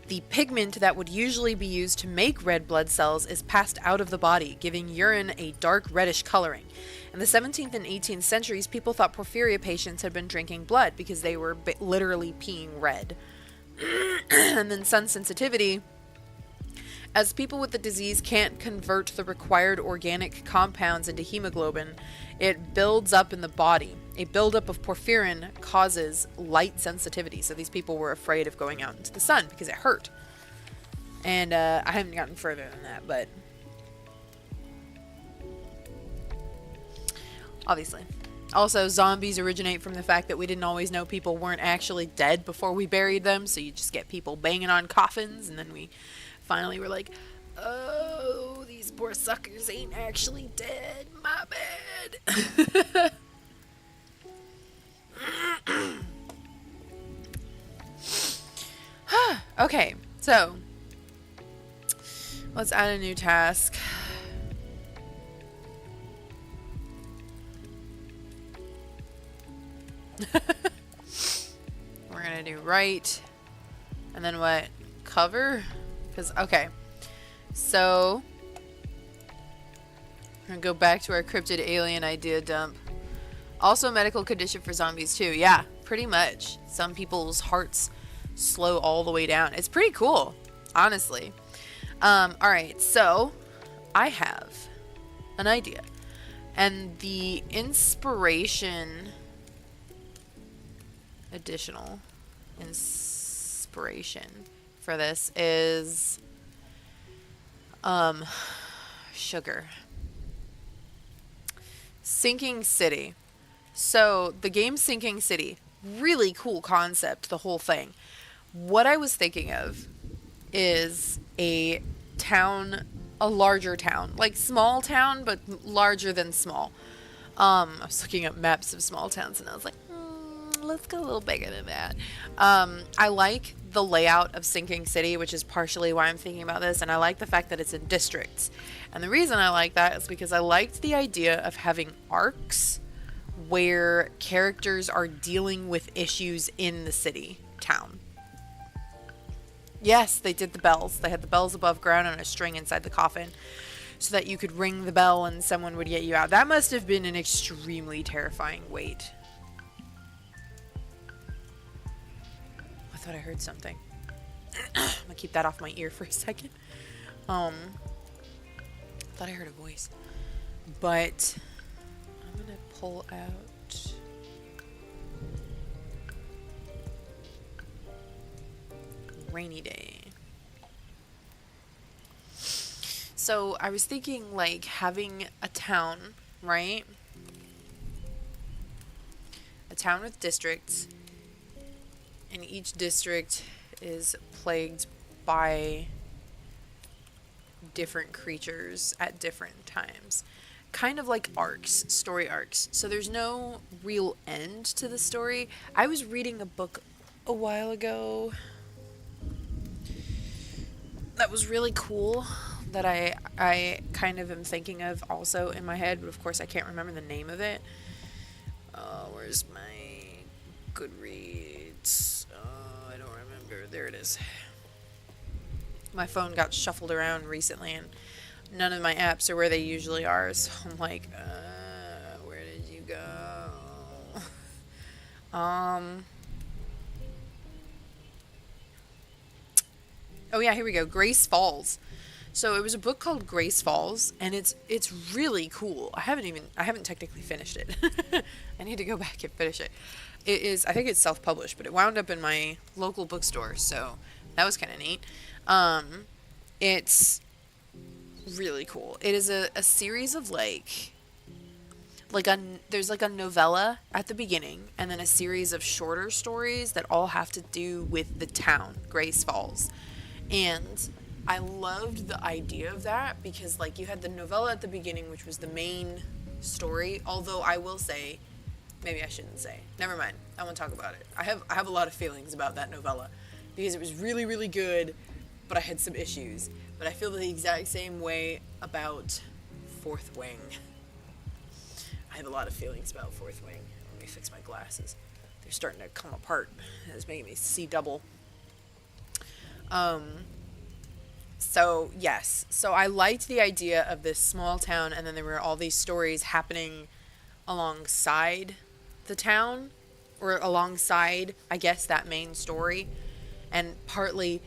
The pigment that would usually be used to make red blood cells is passed out of the body, giving urine a dark reddish coloring. In the 17th and 18th centuries, people thought porphyria patients had been drinking blood because they were literally peeing red. And then sun sensitivity. As people with the disease can't convert the required organic compounds into hemoglobin, it builds up in the body. A buildup of porphyrin causes light sensitivity. So these people were afraid of going out into the sun because it hurt. And I haven't gotten further than that, but obviously. Also, zombies originate from the fact that we didn't always know people weren't actually dead before we buried them. So you just get people banging on coffins, and then we finally were like, oh, these poor suckers ain't actually dead. My bad. Okay, so let's add a new task. We're gonna do write, and then what? Cover? Because, okay, so we're gonna go back to our cryptid alien idea dump. Also, medical condition for zombies too. Yeah, pretty much. Some people's hearts slow all the way down. It's pretty cool, honestly. Alright, so I have an idea. And the inspiration, additional inspiration for this is sugar. Sinking City. So the game Sinking City, really cool concept, the whole thing. What I was thinking of is a town, a larger town, like small town, but larger than small. I was looking up maps of small towns and I was like, let's go a little bigger than that. I like the layout of Sinking City, which is partially why I'm thinking about this, and I like the fact that it's in districts. And the reason I like that is because I liked the idea of having arcs where characters are dealing with issues in the city, town. Yes, they did the bells. They had the bells above ground on a string inside the coffin so that you could ring the bell and someone would get you out. That must have been an extremely terrifying wait. I thought I heard something. I'm gonna keep that off my ear for a second. I thought I heard a voice. But I'm gonna pull out rainy day. So I was thinking like having a town, right? A town with districts, and each district is plagued by different creatures at different times. Kind of like arcs, story arcs. So there's no real end to the story. I was reading a book a while ago that was really cool that I kind of am thinking of also in my head, but of course I can't remember the name of it. Where's my Goodreads? I don't remember. There it is. My phone got shuffled around recently and none of my apps are where they usually are, so I'm like, where did you go? Oh yeah, here we go. Grace Falls. So it was a book called Grace Falls, and it's really cool. I haven't technically finished it. I need to go back and finish it. It is, I think it's self-published, but it wound up in my local bookstore, so that was kind of neat. It's really cool. It is a series of there's like a novella at the beginning, and then a series of shorter stories that all have to do with the town, Grace Falls. And I loved the idea of that because like you had the novella at the beginning, which was the main story, although I will say, maybe I shouldn't say, never mind, I won't talk about it. I have a lot of feelings about that novella because it was really, really good, but I had some issues. But I feel the exact same way about Fourth Wing. I have a lot of feelings about Fourth Wing. Let me fix my glasses. They're starting to come apart. It's making me see double. So yes, so I liked the idea of this small town, and then there were all these stories happening alongside the town, or alongside, I guess, that main story. And partly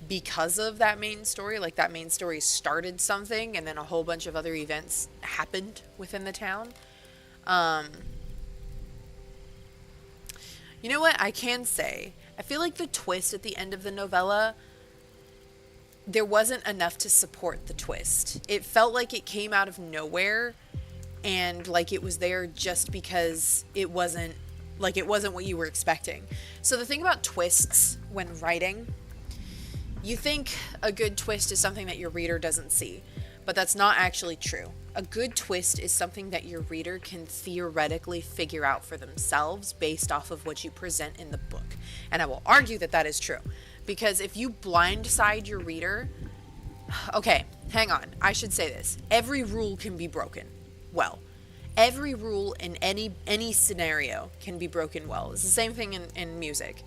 because of that main story, like that main story started something, and then a whole bunch of other events happened within the town. Um, you know what I can say? I feel like the twist at the end of the novella, there wasn't enough to support the twist. It felt like it came out of nowhere, and like it was there just because it wasn't what you were expecting. So the thing about twists when writing, you think a good twist is something that your reader doesn't see, but that's not actually true. A good twist is something that your reader can theoretically figure out for themselves based off of what you present in the book. And I will argue that that is true. Because if you blindside your reader, okay, hang on, I should say this. Every rule can be broken well. Every rule in any scenario can be broken well. It's the same thing in music.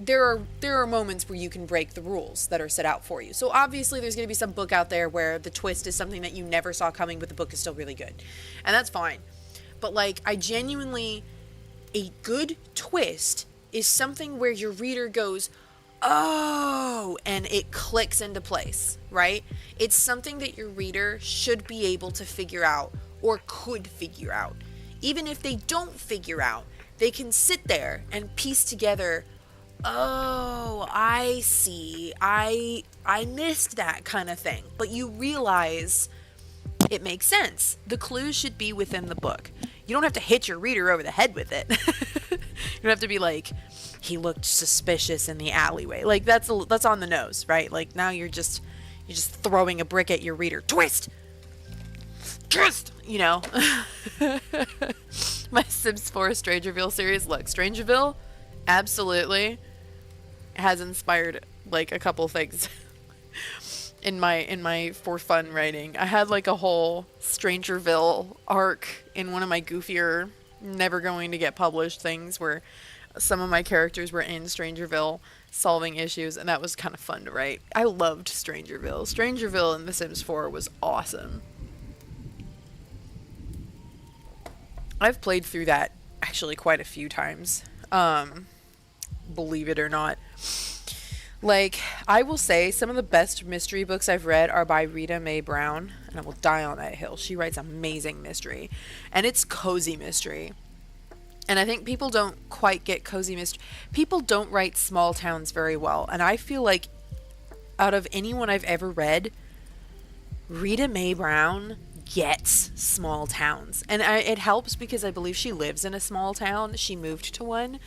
There are moments where you can break the rules that are set out for you. So obviously there's going to be some book out there where the twist is something that you never saw coming, but the book is still really good. And that's fine. But like, a good twist is something where your reader goes, oh, and it clicks into place, right? It's something that your reader should be able to figure out, or could figure out. Even if they don't figure out, they can sit there and piece together, oh, I see, I missed that kind of thing. But you realize it makes sense. The clues should be within the book. You don't have to hit your reader over the head with it. You don't have to be like, he looked suspicious in the alleyway. Like, that's on the nose, right? Like, now you're just throwing a brick at your reader. Twist! You know. My Sims 4 Strangerville series. Look, Strangerville absolutely has inspired like a couple things in my for fun writing. I had like a whole Strangerville arc in one of my goofier, never going to get published things where some of my characters were in Strangerville solving issues, and that was kind of fun to write. I loved Strangerville. Strangerville in The Sims 4 was awesome. I've played through that actually quite a few times. Believe it or not. Like, I will say some of the best mystery books I've read are by Rita Mae Brown, and I will die on that hill. She writes amazing mystery, and it's cozy mystery. And I think people don't quite get cozy mystery. People don't write small towns very well, and I feel like out of anyone I've ever read, Rita Mae Brown gets small towns. And it helps because I believe she lives in a small town. She moved to one.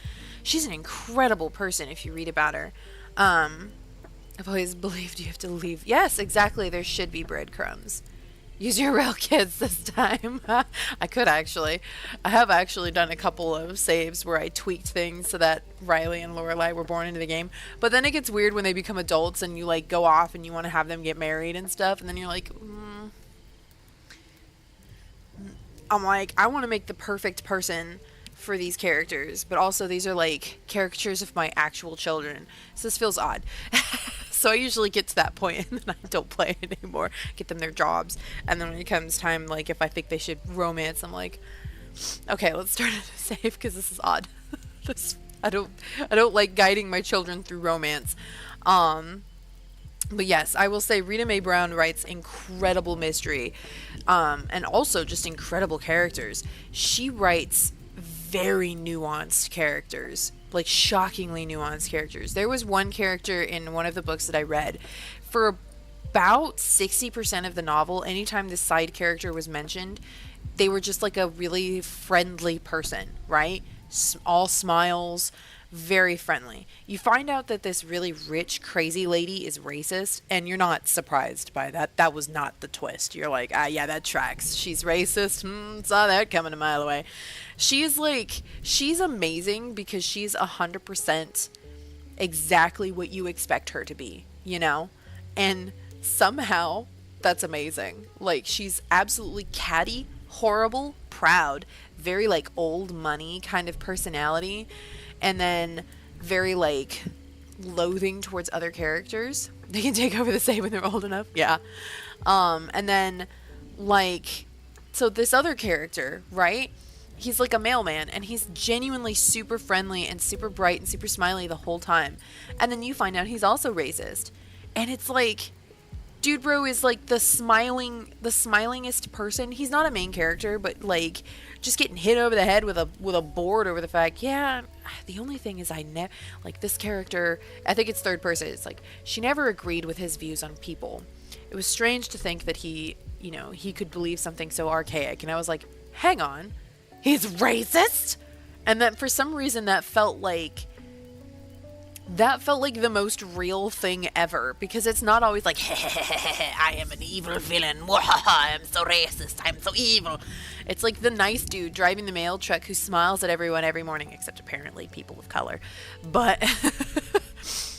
She's an incredible person if you read about her. I've always believed you have to leave. Yes, exactly. There should be breadcrumbs. Use your real kids this time. I could actually. I have actually done a couple of saves where I tweaked things so that Riley and Lorelai were born into the game. But then it gets weird when they become adults and you like go off and you want to have them get married and stuff. And then you're like, I'm like, I want to make the perfect person for these characters, but also these are like caricatures of my actual children. So this feels odd. So I usually get to that point and then I don't play it anymore. Get them their jobs. And then when it comes time, like if I think they should romance, I'm like, okay, let's start at a save because this is odd. I don't like guiding my children through romance. But yes, I will say Rita Mae Brown writes incredible mystery, and also just incredible characters. She writes very nuanced characters, like shockingly nuanced characters. There was one character in one of the books that I read. For about 60% of the novel, anytime this side character was mentioned, they were just like a really friendly person, right? All smiles, very friendly. You find out that this really rich, crazy lady is racist, and you're not surprised by that. That was not the twist. You're like, yeah, that tracks. She's racist. Saw that coming a mile away. She's amazing because she's 100% exactly what you expect her to be, you know? And somehow that's amazing. Like, she's absolutely catty, horrible, proud, very like old money kind of personality. And then very like loathing towards other characters. They can take over the same when they're old enough. Yeah. And then, like, so this other character, right? He's like a mailman, and he's genuinely super friendly and super bright and super smiley the whole time. And then you find out he's also racist. And it's like, dude bro is like the smilingest person. He's not a main character, but like just getting hit over the head with a board over the fact, yeah, the only thing is like this character, I think it's third person, it's like she never agreed with his views on people. It was strange to think that he could believe something so archaic. And I was like, hang on, he's racist? And then for some reason that felt like the most real thing ever, because it's not always like, I am an evil villain, I'm so racist, I'm so evil. It's like the nice dude driving the mail truck who smiles at everyone every morning, except apparently people of color. But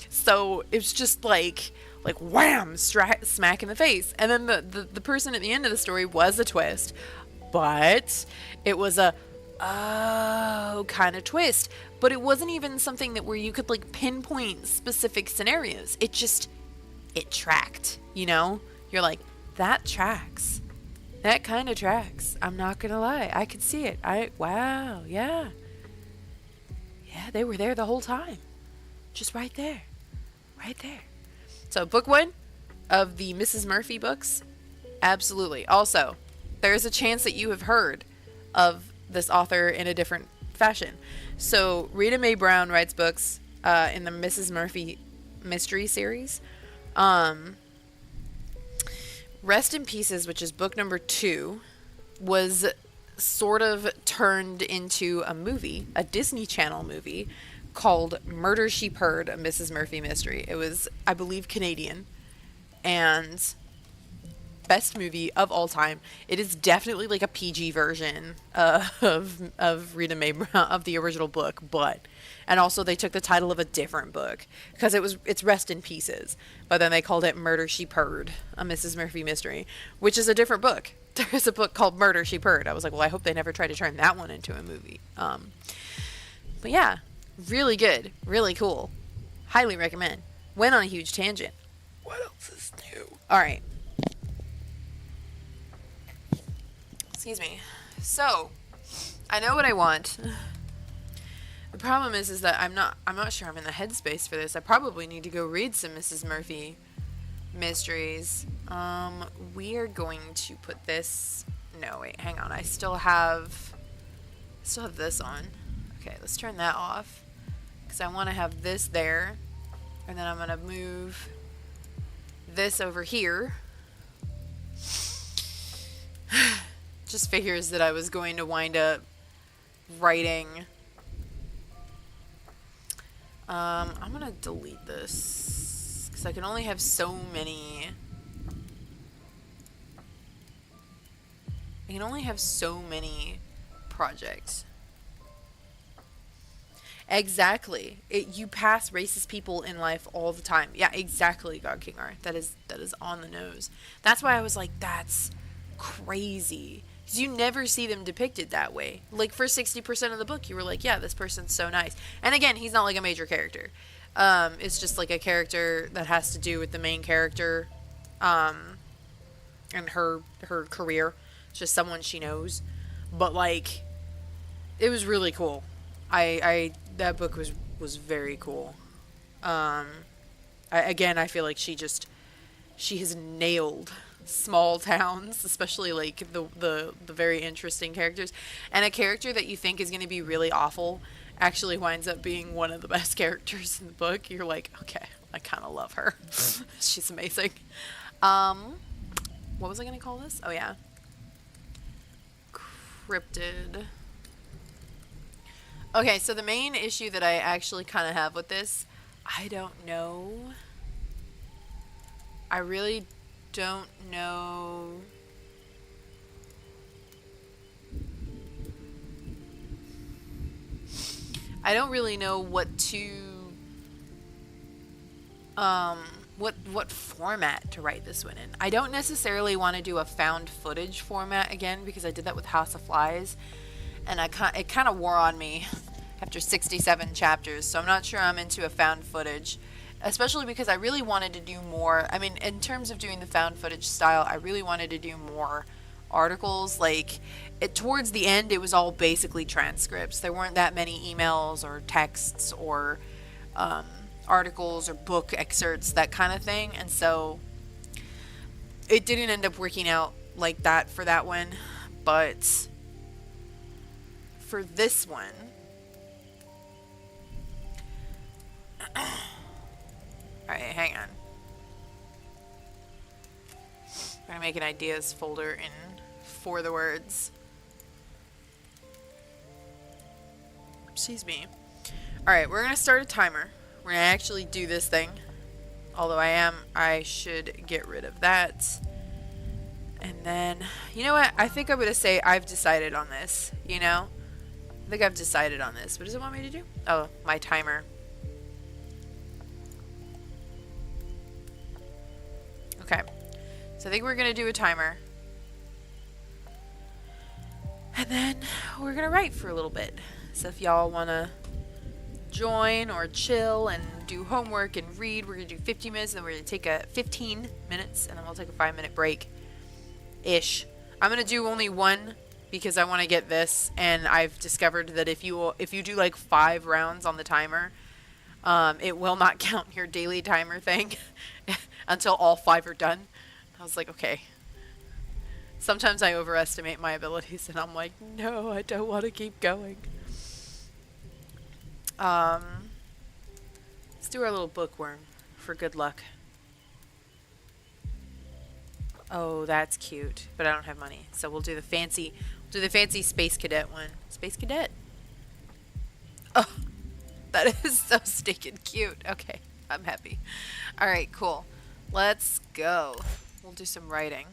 so it's just like wham, smack in the face. And then the person at the end of the story was a twist, but it was a kind of twist. But it wasn't even something that where you could like pinpoint specific scenarios. It tracked, You're like, that tracks. That kind of tracks. I'm not gonna lie. I could see it. Wow, yeah. Yeah, they were there the whole time. Just right there. Right there. So book 1 of the Mrs. Murphy books, absolutely. Also, there's a chance that you have heard of this author in a different fashion. So Rita Mae Brown writes books in the Mrs. Murphy mystery series. Rest in Pieces, which is book number 2, was sort of turned into a movie, a Disney Channel movie called Murder, She Purred, a Mrs. Murphy mystery. It was, I believe, Canadian, and best movie of all time. It is definitely like a PG version of Rita Mae Brown, of the original book, and also they took the title of a different book because it's Rest in Pieces, but then they called it Murder, She Purred, a Mrs. Murphy mystery, which is a different book. There's a book called Murder, She Purred. I was like, well, I hope they never try to turn that one into a movie. But yeah, really good, really cool, highly recommend. Went on a huge tangent. What else is new? All right. Excuse me. So, I know what I want. The problem is that I'm not sure I'm in the headspace for this. I probably need to go read some Mrs. Murphy mysteries. We are going to put this. No, wait, hang on. I still have this on. Okay, let's turn that off because I want to have this there, and then I'm gonna move this over here. Just figures that I was going to wind up writing. I'm gonna delete this because I can only have so many. I can only have so many projects. Exactly. You pass racist people in life all the time. Yeah, exactly, God King R. That is on the nose. That's why I was like, that's crazy. Because you never see them depicted that way. Like, for 60% of the book, you were like, yeah, this person's so nice. And again, he's not like a major character. It's just like a character that has to do with the main character and her career. It's just someone she knows. But, like, it was really cool. That book was very cool. I feel like she has nailed small towns, especially like the very interesting characters, and a character that you think is going to be really awful actually winds up being one of the best characters in the book. You're like, okay, I kind of love her. She's amazing. What was I going to call this? Oh yeah, Cryptid. Okay, so the main issue that I actually kind of have with this, I don't know. I really don't know. I don't really know what to what format to write this one in. I don't necessarily want to do a found footage format again because I did that with House of Flies, and it kind of wore on me after 67 chapters. So I'm not sure I'm into a found footage. especially because I really wanted to do more. I mean, in terms of doing the found footage style, I really wanted to do more articles. Like, towards the end, it was all basically transcripts. There weren't that many emails or texts or um, articles or book excerpts, that kind of thing. And so it didn't end up working out like that for that one. But for this one, alright, hang on. I'm going to make an ideas folder in for the words. Excuse me. Alright, we're going to start a timer. We're going to actually do this thing. Although I should get rid of that. And then, you know what? I think I'm going to say I've decided on this, you know? I think I've decided on this. What does it want me to do? Oh, my timer. Okay. So I think we're going to do a timer. And then we're going to write for a little bit. So if y'all want to join or chill and do homework and read, we're going to do 50 minutes, and then we're going to take a 15 minutes, and then we'll take a 5-minute break-ish. I'm going to do only one because I want to get this, and I've discovered that if you do like 5 rounds on the timer, it will not count your daily timer thing until all 5 are done. I was like, okay. Sometimes I overestimate my abilities, and I'm like, no, I don't want to keep going. Let's do our little bookworm for good luck. Oh, that's cute, but I don't have money, so we'll do the fancy Space Cadet one. Space Cadet. Oh, that is so stinking cute. Okay, I'm happy. All right, cool. Let's go. We'll do some writing.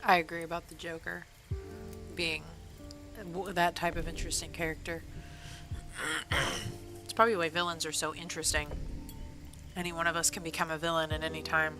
I agree about the Joker being that type of interesting character. It's probably why villains are so interesting. Any one of us can become a villain at any time.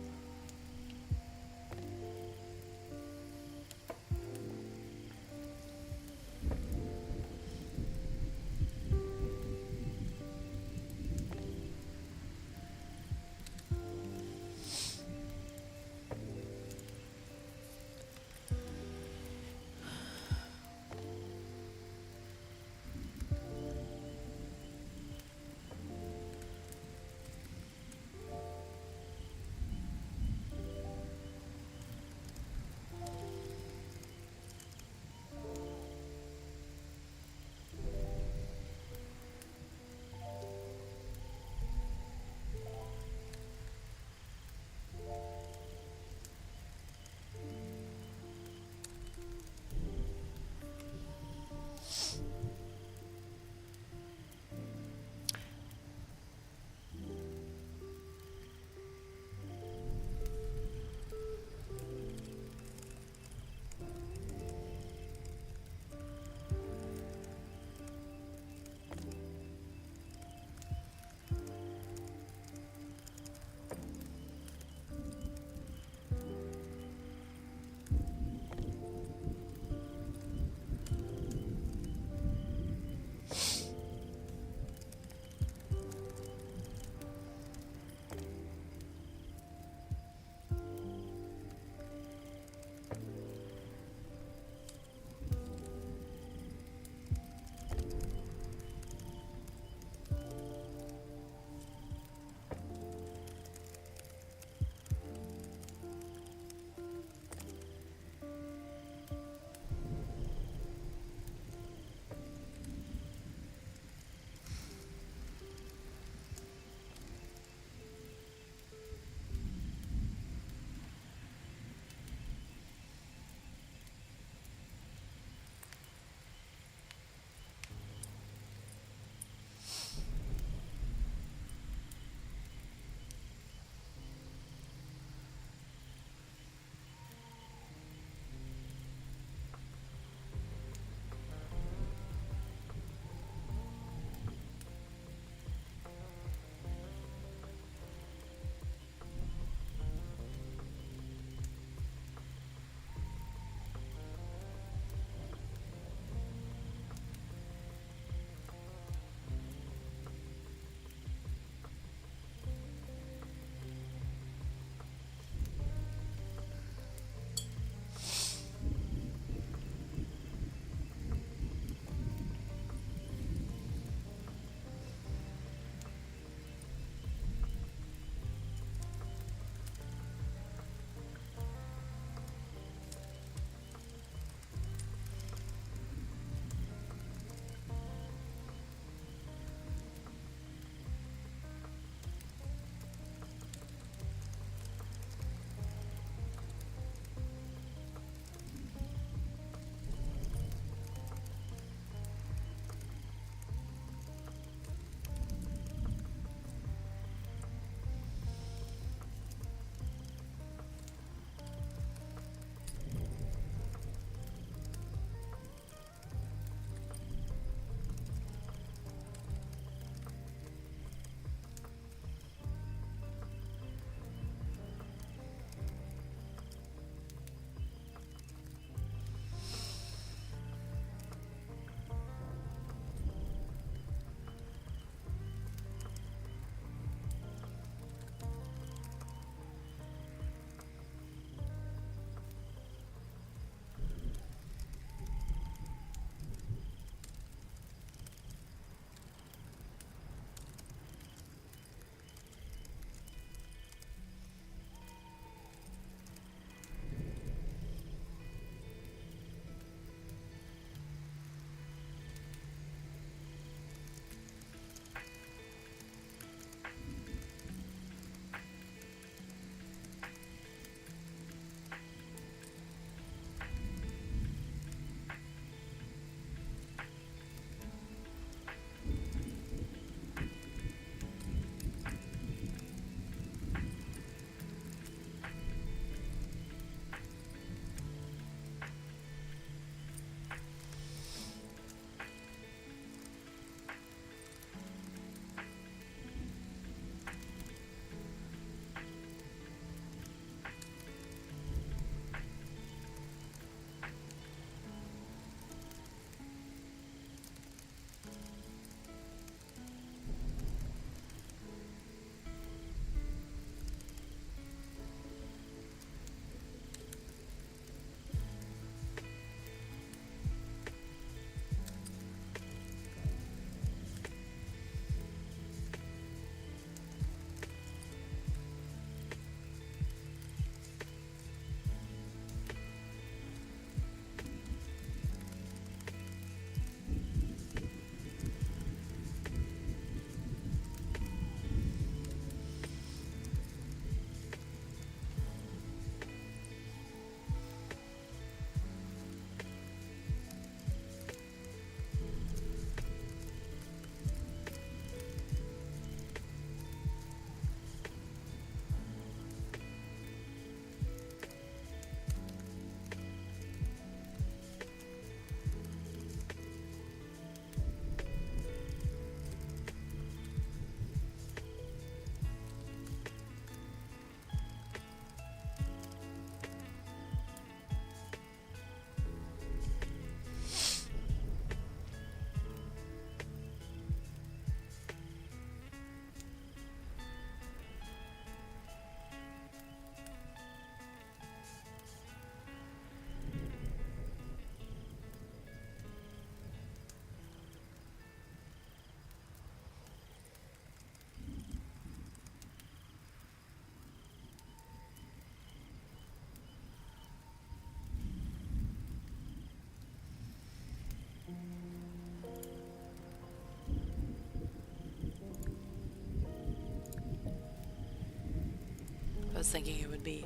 I was thinking it would be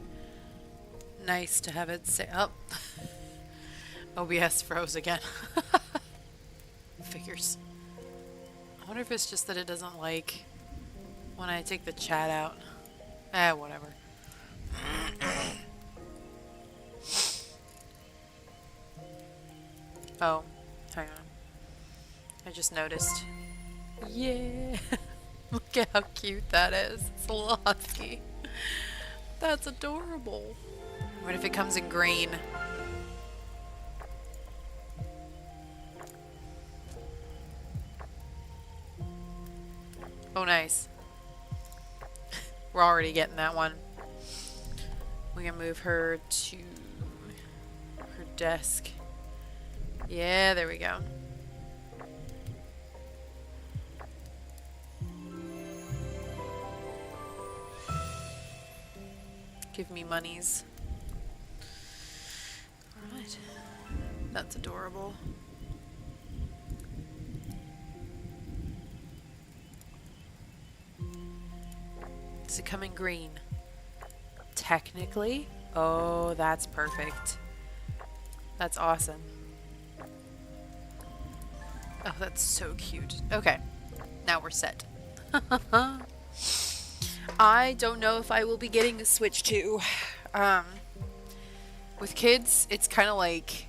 nice to have it say, oh, OBS froze again. Figures. I wonder if it's just that it doesn't like when I take the chat out. Whatever. Oh, hang on. I just noticed. Yeah! Look at how cute that is. It's a little husky. That's adorable. What if it comes in green? Oh, nice. We're already getting that one. We can move her to her desk. Yeah, there we go. Give me monies. Alright. That's adorable. Does it come in green? Technically? Oh, that's perfect. That's awesome. Oh, that's so cute. Okay. Now we're set. I don't know if I will be getting a Switch 2. With kids, it's kind of like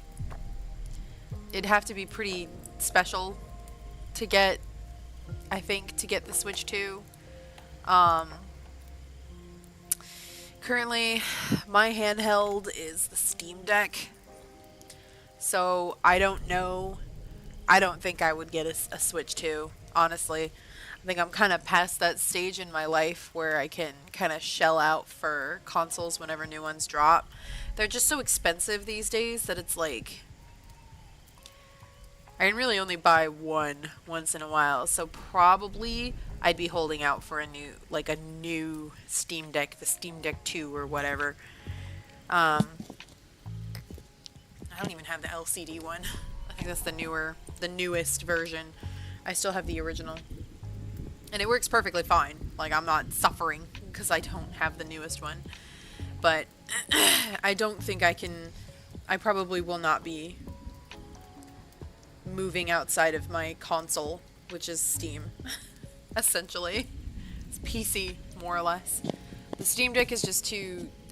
it'd have to be pretty special to get, I think, to get the Switch 2. Currently, my handheld is the Steam Deck. So, I don't know. I don't think I would get a Switch 2, honestly. I think I'm kind of past that stage in my life where I can kind of shell out for consoles whenever new ones drop. They're just so expensive these days that it's like I can really only buy one once in a while. So probably I'd be holding out for a new Steam Deck, the Steam Deck 2 or whatever. I don't even have the LCD one. I think that's the newest version. I still have the original. And it works perfectly fine. Like, I'm not suffering because I don't have the newest one. But I don't think I probably will not be moving outside of my console, which is Steam, essentially. It's PC, more or less. The Steam Deck is just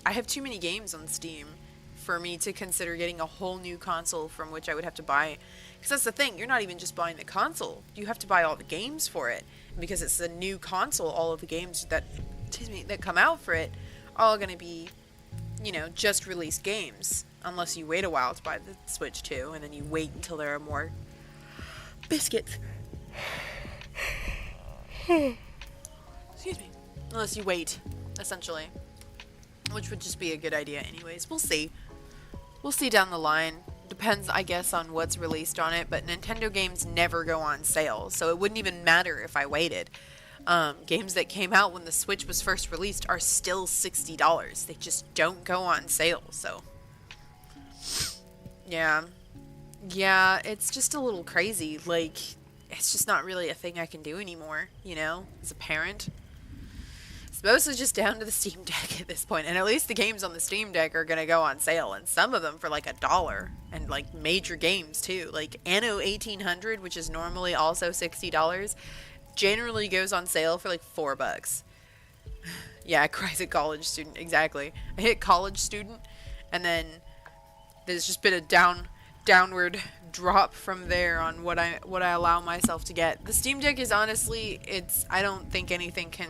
I have too many games on Steam for me to consider getting a whole new console from which I would have to buy. Because that's the thing, you're not even just buying the console. You have to buy all the games for it. Because it's a new console, all of the games that come out for it are all going to be, just released games. Unless you wait a while to buy the Switch 2, and then you wait until there are more biscuits. Excuse me. Unless you wait, essentially. Which would just be a good idea anyways. We'll see. We'll see down the line. Depends, I guess, on what's released on it, but Nintendo games never go on sale, so it wouldn't even matter if I waited. Games that came out when the Switch was first released are still $60. They just don't go on sale, so... Yeah, it's just a little crazy. Like, it's just not really a thing I can do anymore, as a parent. It's mostly just down to the Steam Deck at this point, and at least the games on the Steam Deck are gonna go on sale, and some of them for like $1, and like major games too. Like Anno 1800, which is normally also $60, generally goes on sale for like $4. Yeah, Cry's a college student, exactly. I hit college student, and then there's just been a downward drop from there on what I allow myself to get. The Steam Deck is honestly, I don't think anything can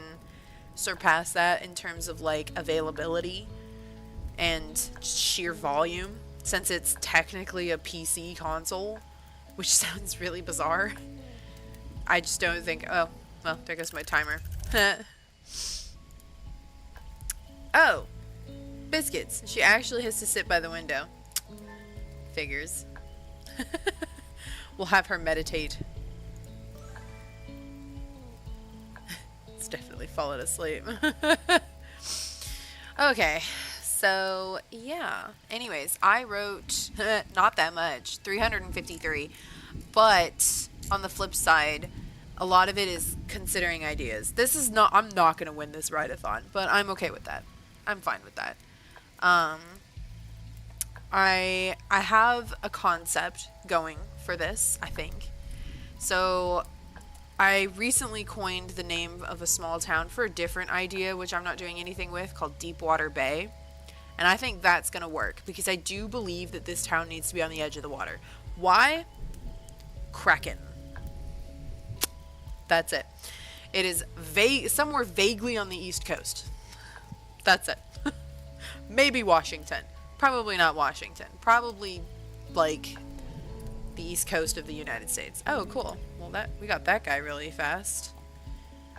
surpass that in terms of like availability and sheer volume, since it's technically a PC console, which sounds really bizarre. I just don't think... Oh, well, there goes my timer. Oh, biscuits. She actually has to sit by the window. Figures. We'll have her meditate. It's definitely fallen asleep. Okay, so yeah. Anyways, I wrote not that much, 353, but on the flip side, a lot of it is considering ideas. I'm not going to win this Writathon, but I'm okay with that. I'm fine with that. Um, I have a concept going for this, I think. So I recently coined the name of a small town for a different idea, which I'm not doing anything with, called Deepwater Bay. And I think that's going to work because I do believe that this town needs to be on the edge of the water. Why? Kraken. That's it. It is somewhere vaguely on the East Coast. That's it. Maybe Washington. Probably not Washington. Probably like the East Coast of the United States. Oh, cool. Well, we got that guy really fast.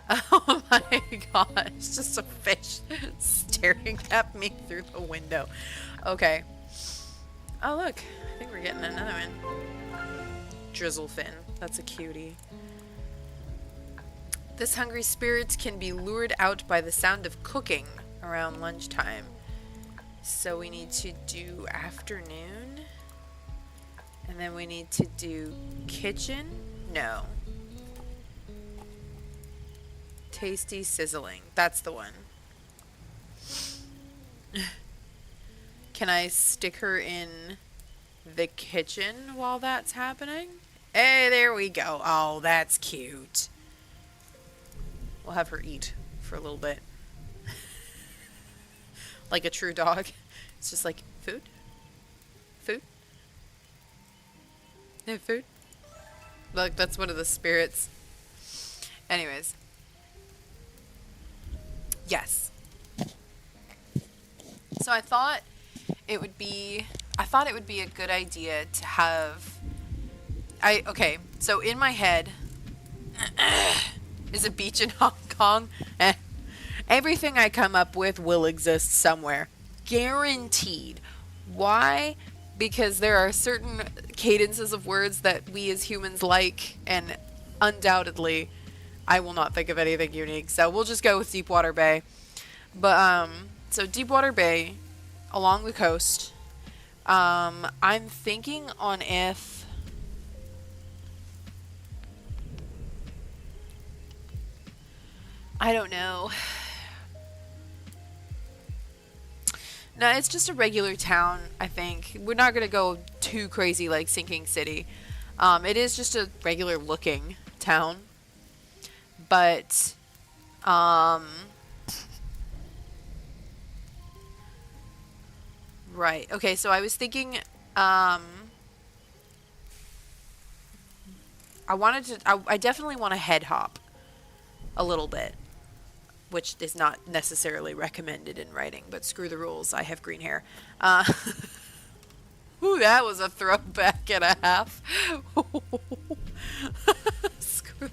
Oh my gosh, just a fish staring at me through the window. Okay. Oh look, I think we're getting another one. Drizzlefin, that's a cutie. This hungry spirit can be lured out by the sound of cooking around lunchtime. So we need to do afternoon. And then we need to do kitchen? No. Tasty sizzling. That's the one. Can I stick her in the kitchen while that's happening? Hey, there we go. Oh, that's cute. We'll have her eat for a little bit. Like a true dog. It's just like, food? Food? No food? Look, that's one of the spirits. Anyways. Yes. So I thought it would be a good idea to have okay, so in my head is a beach in Hong Kong. Everything I come up with will exist somewhere. Guaranteed. Why? Because there are certain cadences of words that we as humans like, and undoubtedly I will not think of anything unique. So we'll just go with Deepwater Bay. But so Deepwater Bay along the coast. I'm thinking on if I don't know. No, it's just a regular town, I think. We're not going to go too crazy like Sinking City. It is just a regular looking town. But, right. Okay, so I was thinking, I definitely want to head hop a little bit, which is not necessarily recommended in writing, but screw the rules. I have green hair. Ooh, that was a throwback and a half. Screw.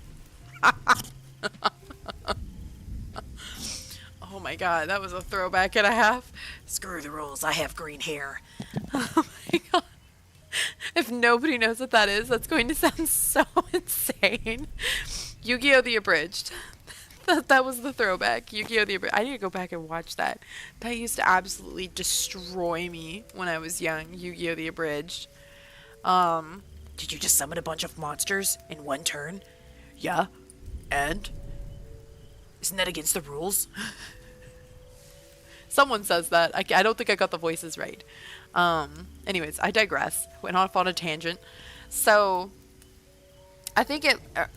Oh my god, that was a throwback and a half. Screw the rules, I have green hair. Oh my god. If nobody knows what that is, that's going to sound so insane. Yu-Gi-Oh! The Abridged. That was the throwback. Yu-Gi-Oh! The Abridged. I need to go back and watch that. That used to absolutely destroy me when I was young. Yu-Gi-Oh! The Abridged. Did you just summon a bunch of monsters in one turn? Yeah. And? Isn't that against the rules? Someone says that. I don't think I got the voices right. Anyways, I digress. Went off on a tangent. So, I think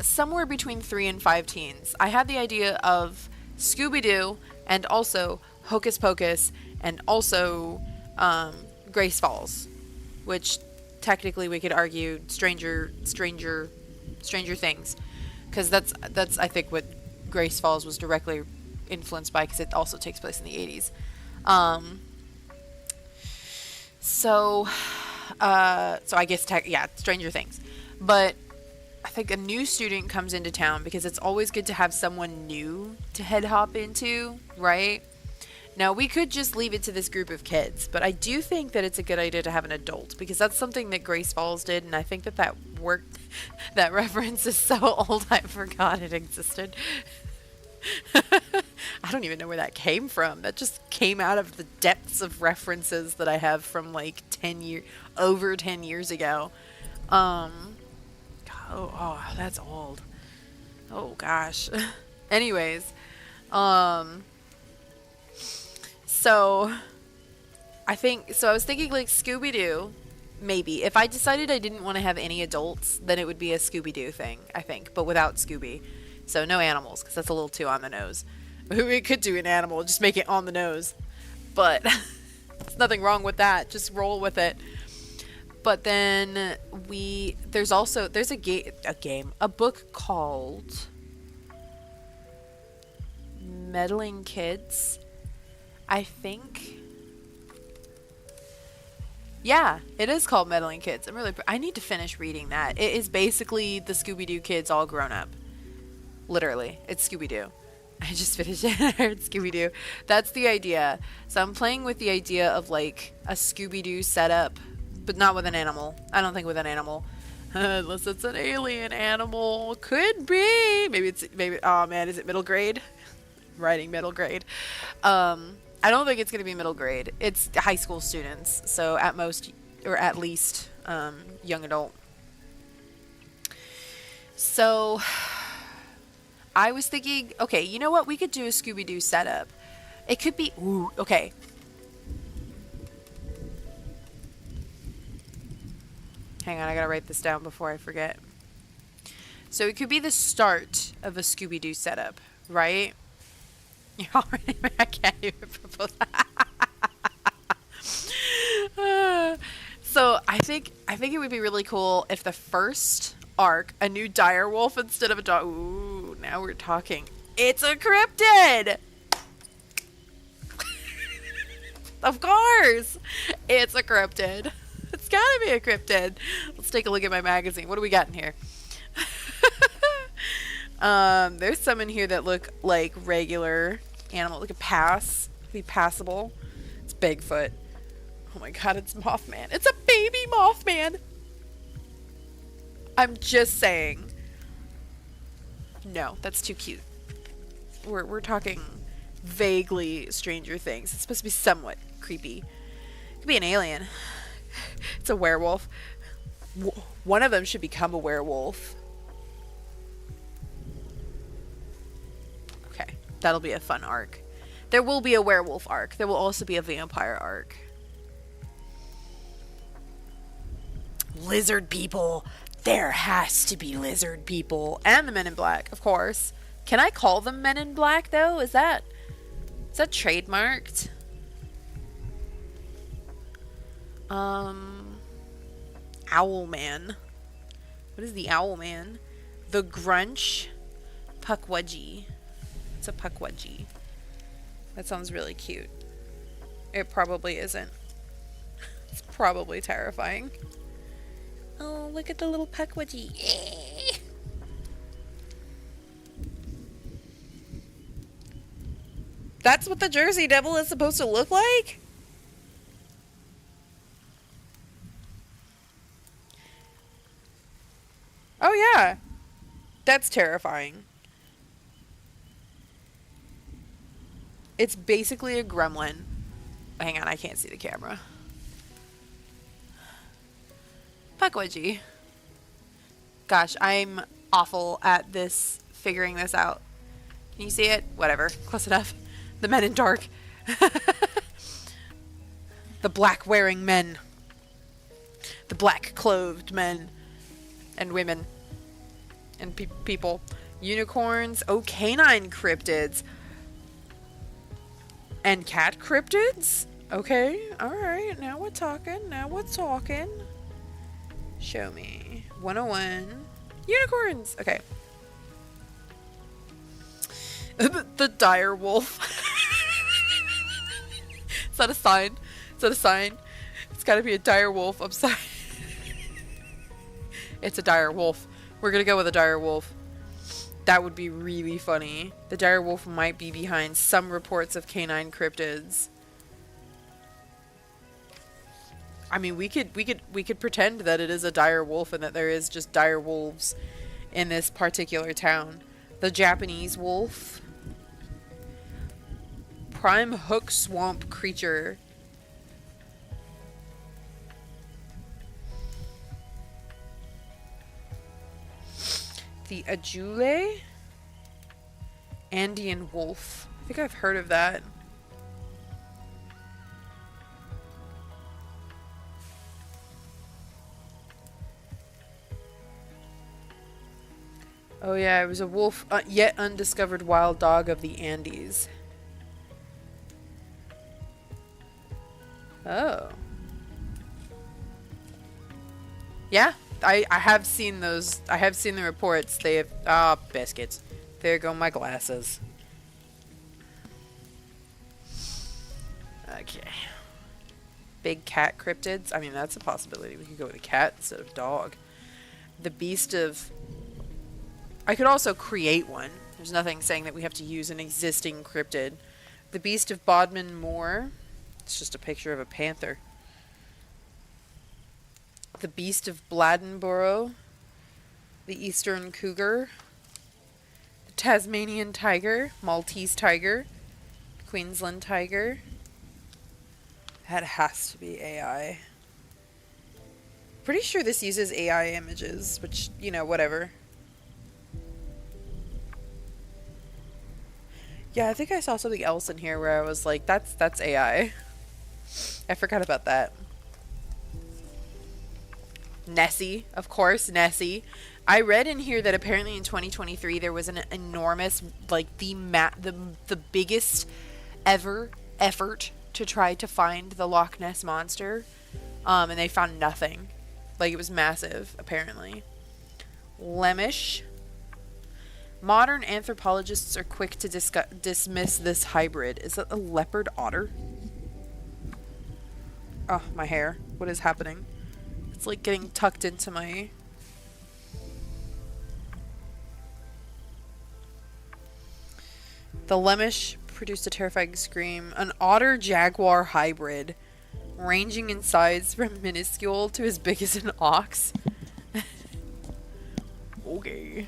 somewhere between 3 and 5 teens, I had the idea of Scooby-Doo and also Hocus Pocus and also Grace Falls, which technically we could argue Stranger Things, because that's I think what Grace Falls was directly influenced by, because it also takes place in the 80s. So I guess Stranger Things, but I think a new student comes into town because it's always good to have someone new to head hop into, right? Now, we could just leave it to this group of kids, but I do think that it's a good idea to have an adult, because that's something that Grace Falls did, and I think that worked. That reference is so old I forgot it existed. I don't even know where that came from. That just came out of the depths of references that I have from like over 10 years ago. Oh, that's old. Oh gosh. Anyways, So I think, so I was thinking like Scooby-Doo, maybe. If I decided I didn't want to have any adults, then it would be a Scooby-Doo thing, I think, but without Scooby. So no animals, because that's a little too on the nose. We could do an animal, just make it on the nose. But there's nothing wrong with that. Just roll with it. But then there's a book called Meddling Kids, I think. Yeah, it is called Meddling Kids. I need to finish reading that. It is basically the Scooby-Doo kids all grown up. Literally, it's Scooby-Doo. I just finished it. I heard Scooby-Doo. That's the idea. So I'm playing with the idea of like a Scooby-Doo setup, but not with an animal. I don't think with an animal. Unless it's an alien animal. Could be. Maybe, oh man, is it middle grade? I'm writing middle grade. I don't think it's going to be middle grade. It's high school students. So at most, or at least, young adult. So I was thinking, okay, you know what? We could do a Scooby-Doo setup. It could be, ooh, okay. Hang on, I gotta write this down before I forget. So it could be the start of a Scooby-Doo setup, right? You already, I can't even propose. So I think it would be really cool if the first arc, a new dire wolf instead of a dog. Ooh, now we're talking. It's a cryptid. Of course, it's a cryptid. It's gotta be a cryptid. Let's take a look at my magazine. What do we got in here? There's some in here that look like regular animal. Look at be passable. It's Bigfoot. Oh my god, it's Mothman. It's a baby Mothman. I'm just saying. No, that's too cute. We're talking vaguely Stranger Things. It's supposed to be somewhat creepy. It could be an alien. It's a werewolf. One of them should become a werewolf. Okay, that'll be a fun arc. There will be a werewolf arc. There will also be a vampire arc. Lizard people. There has to be lizard people. And the Men in Black, of course. Can I call them Men in Black, though? Is that trademarked? Owl Man. What is the Owl Man? The Grunch Pukwudgie. It's a Pukwudgie. That sounds really cute. It probably isn't. It's probably terrifying. Oh, look at the little Pukwudgie. That's what the Jersey Devil is supposed to look like? Oh yeah. That's terrifying. It's basically a gremlin. Hang on, I can't see the camera. Pukwudgie. Gosh, I'm awful at figuring this out. Can you see it? Whatever. Close enough. The men in dark. The black wearing men. The black clothed men. And women. And people. Unicorns. Oh, canine cryptids. And cat cryptids? Okay. Alright. Now we're talking. Now we're talking. Show me. 101. Unicorns! Okay. The dire wolf. Is that a sign? Is that a sign? It's gotta be a dire wolf. I'm sorry. It's a dire wolf. We're gonna go with a dire wolf. That would be really funny. The dire wolf might be behind some reports of canine cryptids. I mean, we could pretend that it is a dire wolf and that there is just dire wolves in this particular town. The Japanese wolf. Prime hook swamp creature. The Ajule Andean wolf. I think I've heard of that. Oh yeah, it was a wolf, yet undiscovered wild dog of the Andes. Oh. Yeah, I have seen those. I have seen the reports. They have, biscuits. There go my glasses. Okay. Big cat cryptids. I mean, that's a possibility. We could go with a cat instead of dog. The beast of... I could also create one. There's nothing saying that we have to use an existing cryptid. The beast of Bodmin Moor. It's just a picture of a panther. The beast of Bladenborough. The eastern cougar. The Tasmanian tiger. Maltese tiger. Queensland tiger. That has to be AI. Pretty sure this uses AI images, which, you know, whatever. Yeah, I think I saw something else in here where I was like, that's AI. I forgot about that. Nessie, of course, Nessie. I read in here that apparently in 2023 there was an enormous, like, the biggest ever effort to try to find the Loch Ness Monster, and they found nothing. Like, it was massive, apparently. Lemish. Modern anthropologists are quick to dismiss this hybrid. Is it a leopard otter? Oh, my hair. What is happening? It's like getting tucked into my... The Lemish produced a terrifying scream. An otter-jaguar hybrid, ranging in size from minuscule to as big as an ox. Okay.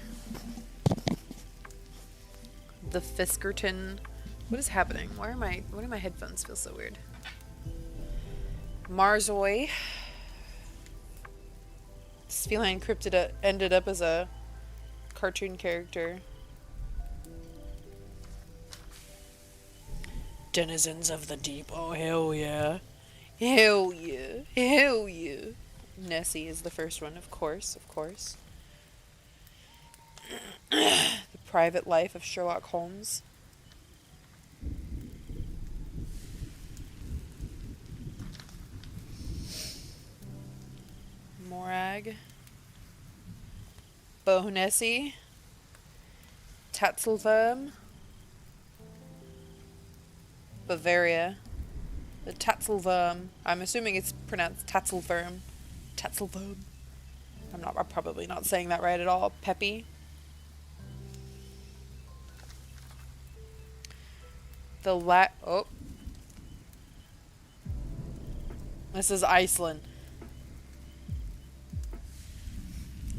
The Fiskerton. What is happening? Why do my headphones feel so weird? Marzoi. This feline cryptid ended up as a cartoon character. Denizens of the deep. Oh, hell yeah. Hell yeah. Hell yeah. Nessie is the first one, of course, of course. The Private Life of Sherlock Holmes. Morag. Bonessie. Tatzelwurm. Bavaria. The Tatzelwurm. I'm assuming it's pronounced Tatzelwurm. Tatzelwurm. I'm probably not saying that right at all. Peppy. Oh. This is Iceland.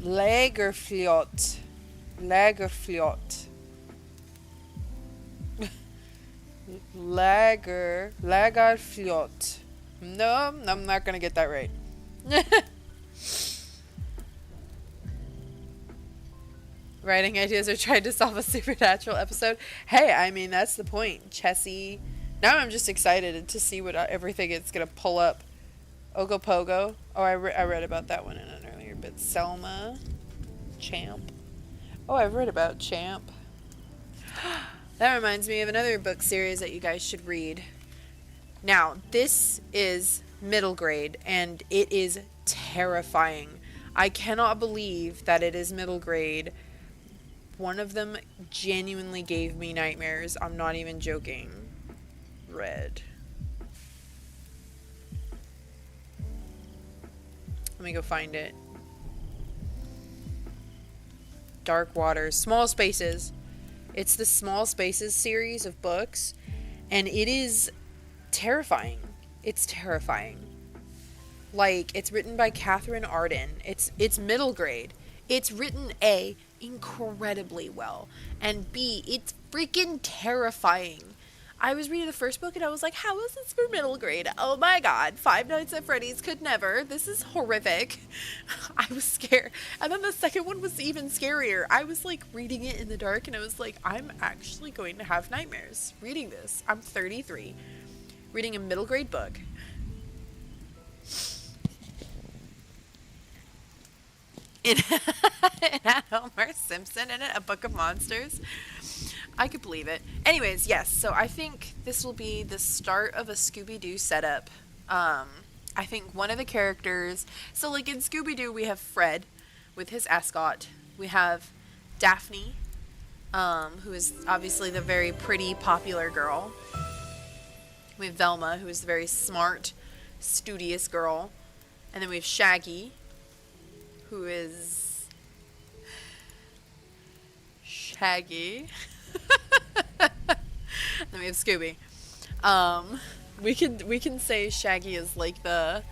Lagerflot. Lagerflot. Lagerflot. No, I'm not gonna get that right. Writing ideas or trying to solve a supernatural episode. Hey, I mean, that's the point. Chessie. Now I'm just excited to see what everything it's gonna pull up. Ogopogo. Oh, I read about that one in an earlier bit. Selma. Champ. Oh, I've read about Champ. That reminds me of another book series that you guys should read. Now, this is middle grade, and it is terrifying. I cannot believe that it is middle grade. One of them genuinely gave me nightmares. I'm not even joking. Red. Let me go find it. Dark Waters. Small Spaces. It's the Small Spaces series of books, and it is terrifying. It's terrifying. Like, it's written by Catherine Arden. It's middle grade. It's written A, incredibly well, and B, it's freaking terrifying. I was reading the first book and I was like, how is this for middle grade? Oh my god, Five Nights at Freddy's could never. This is horrific. I was scared. And then the second one was even scarier. I was like reading it in the dark and I was like, I'm actually going to have nightmares reading this. I'm 33, reading a middle grade book. It, it had Homer Simpson in it, a book of monsters. I could believe it. Anyways, yes, so I think this will be the start of a Scooby-Doo setup. I think one of the characters, so like in Scooby-Doo we have Fred with his ascot. We have Daphne, who is obviously the very pretty, popular girl. We have Velma, who is the very smart, studious girl. And then we have Shaggy, who is Shaggy. Then we have Scooby. We can say Shaggy is like the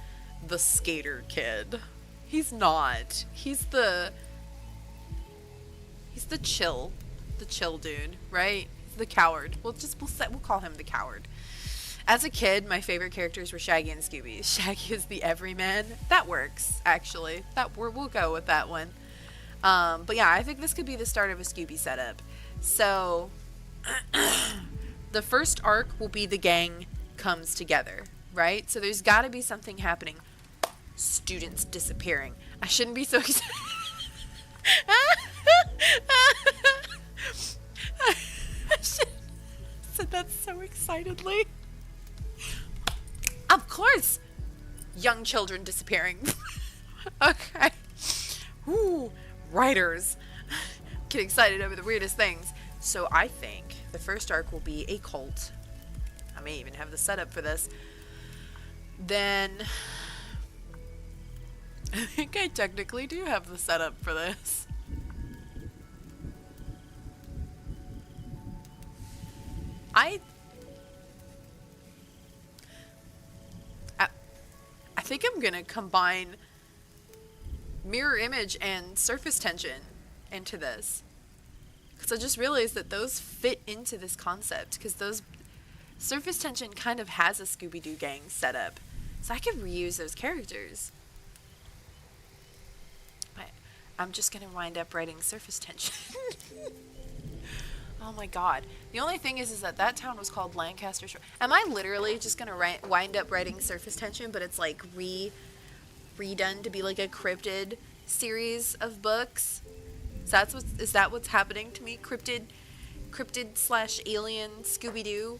skater kid. He's not. He's the chill dude, right? The coward. We'll call him the coward. As a kid, my favorite characters were Shaggy and Scooby. Shaggy is the everyman. That works, actually. We'll go with that one. But yeah, I think this could be the start of a Scooby setup. So, the first arc will be the gang comes together, right? So there's got to be something happening. Students disappearing. I shouldn't be so excited. I should have said that so excitedly. Of course! Young children disappearing. Okay. Ooh, writers. Get excited over the weirdest things. So I think the first arc will be a cult. I may even have the setup for this. Then I think I technically do have the setup for this. I think I'm gonna combine mirror image and surface tension into this, because I just realized that those fit into this concept, because those surface tension kind of has a Scooby-Doo gang setup, so I could reuse those characters. But I'm just gonna wind up writing surface tension. Oh my god. The only thing is that town was called Lancaster Shore. Am I literally just going to wind up writing surface tension, but it's like redone to be like a cryptid series of books? So is that what's happening to me? Cryptid / alien Scooby-Doo?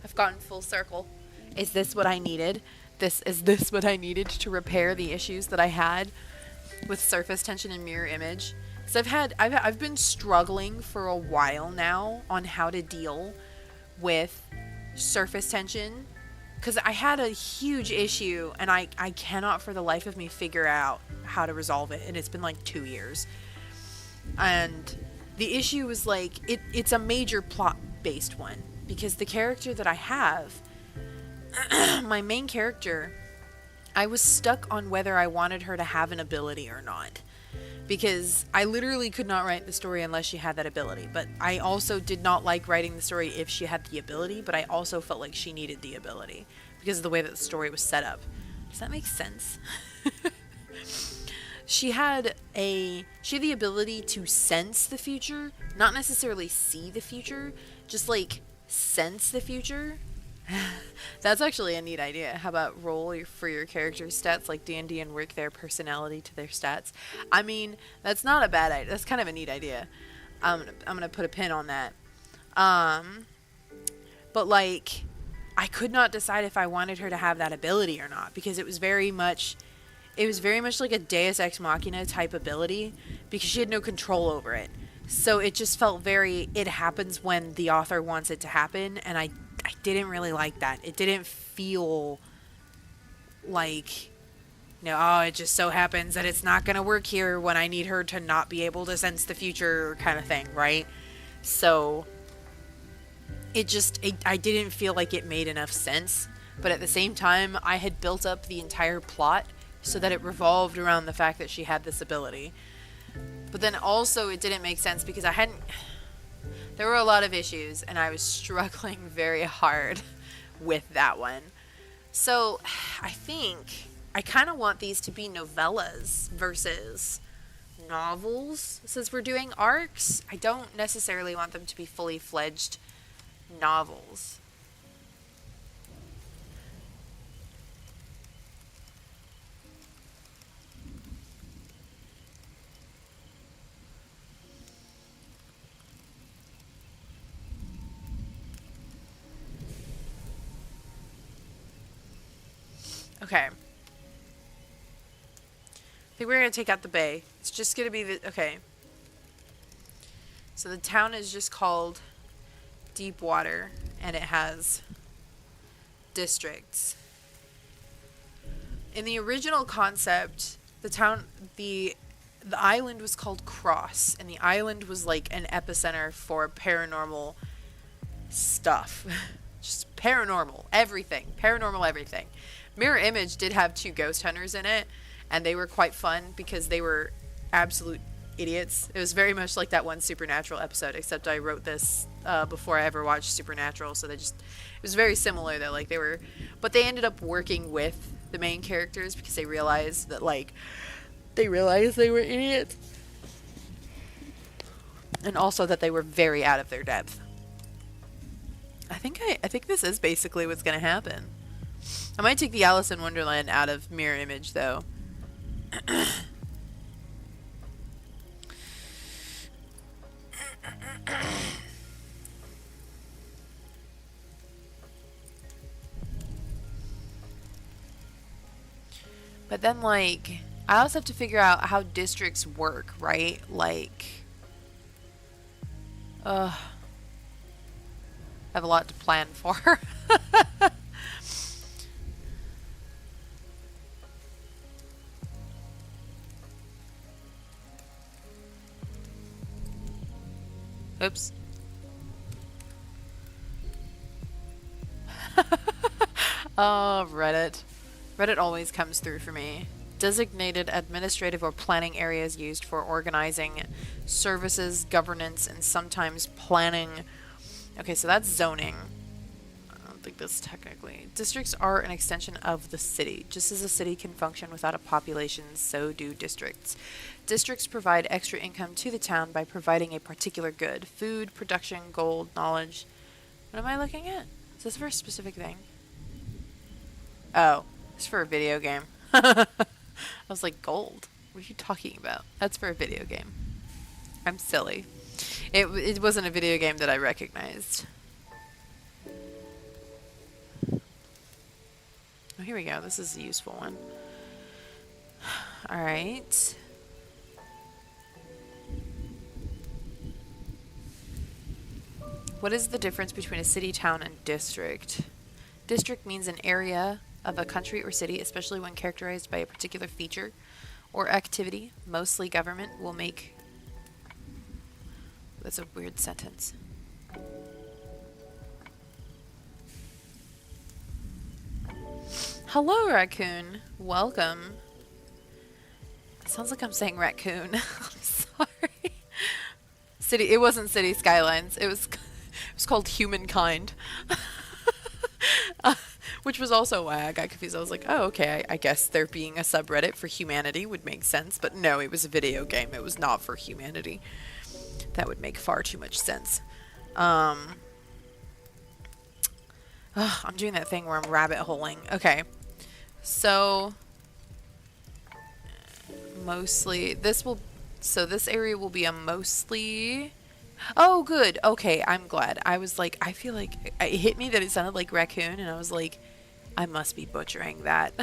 I've gotten full circle. Is this what I needed? Is this what I needed to repair the issues that I had with surface tension and mirror image? So I've been struggling for a while now on how to deal with surface tension, because I had a huge issue and I cannot for the life of me figure out how to resolve it, and it's been like 2 years. And the issue was like it's a major plot based one, because the character that I have, my main character, I was stuck on whether I wanted her to have an ability or not. Because I literally could not write the story unless she had that ability. But I also did not like writing the story if she had the ability, but I also felt like she needed the ability because of the way that the story was set up. Does that make sense? She had the ability to sense the future, not necessarily see the future, just like sense the future. That's actually a neat idea. How about roll for your character's stats like D&D and work their personality to their stats? I mean, that's not a bad idea. That's kind of a neat idea. I'm gonna put a pin on that. But like, I could not decide if I wanted her to have that ability or not, because it was very much like a Deus Ex Machina type ability, because she had no control over it. So it just felt it happens when the author wants it to happen, and I didn't really like that. It didn't feel like, it just so happens that it's not going to work here when I need her to not be able to sense the future kind of thing, right? So I didn't feel like it made enough sense. But at the same time, I had built up the entire plot so that it revolved around the fact that she had this ability. But then also it didn't make sense because there were a lot of issues, and I was struggling very hard with that one. So I think I kind of want these to be novellas versus novels. Since we're doing arcs, I don't necessarily want them to be fully fledged novels. Okay. I think we're going to take out the bay. It's just going to be the... Okay. So the town is just called Deepwater, and it has districts. In the original concept, the island was called Cross, and the island was like an epicenter for paranormal stuff. Just paranormal everything. Mirror Image did have 2 ghost hunters in it, and they were quite fun because they were absolute idiots. It was very much like that one Supernatural episode, except I wrote this before I ever watched Supernatural, so it was very similar though. Like but they ended up working with the main characters because they realized that they were idiots, and also that they were very out of their depth. I think this is basically what's gonna happen. I might take the Alice in Wonderland out of Mirror Image though. But then I also have to figure out how districts work, right? I have a lot to plan for. Oops. Oh, Reddit. Reddit always comes through for me. Designated administrative or planning areas used for organizing services, governance, and sometimes planning. Okay, so that's zoning. I don't think that's technically. Districts are an extension of the city. Just as a city can function without a population, so do districts. Districts provide extra income to the town by providing a particular good. Food, production, gold, knowledge. What am I looking at? Is this for a specific thing? Oh, it's for a video game. I was like, gold? What are you talking about? That's for a video game. I'm silly. It wasn't a video game that I recognized. Oh, here we go. This is a useful one. Alright. What is the difference between a city, town, and district? District means an area of a country or city, especially when characterized by a particular feature or activity. Mostly government will make... That's a weird sentence. Hello, raccoon. Welcome. Sounds like I'm saying raccoon. I'm sorry. City. It wasn't City Skylines. It was called Humankind. Which was also why I got confused. I was like, oh, okay, I guess there being a subreddit for humanity would make sense. But no, it was a video game. It was not for humanity. That would make far too much sense. I'm doing that thing where I'm rabbit holing. Okay. So, mostly, this area will be a mostly... Oh, good. Okay, I'm glad. I was like, I feel like it hit me that it sounded like raccoon, and I was like, I must be butchering that.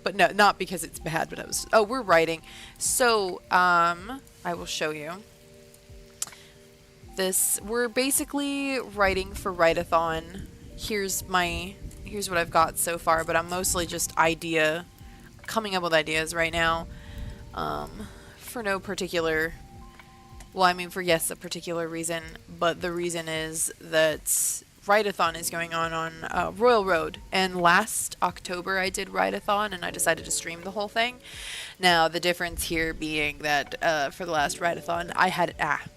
But no, not because it's bad, but I was... Oh, we're writing. So, I will show you. We're basically writing for Writathon. Here's what I've got so far, but I'm mostly just coming up with ideas right now. For no particular... Well, I mean, for yes, a particular reason, but the reason is that Writathon is going on Royal Road, and last October I did Writathon, and I decided to stream the whole thing. Now, the difference here being that for the last Writathon, I had... that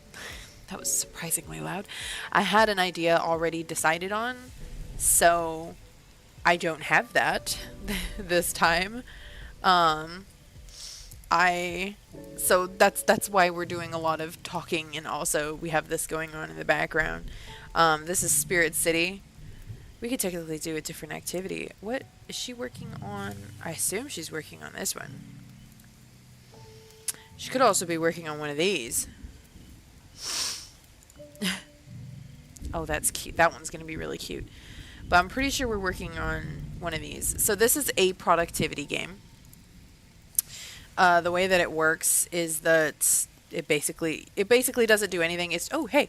was surprisingly loud. I had an idea already decided on, so I don't have that this time. So that's why we're doing a lot of talking, and also we have this going on in the background. This is Spirit City. We could technically do a different activity. What is she working on? I assume she's working on this one. She could also be working on one of these. Oh, that's cute. That one's going to be really cute. But I'm pretty sure we're working on one of these. So this is a productivity game. The way that it works is that it basically doesn't do anything. It's, oh, hey.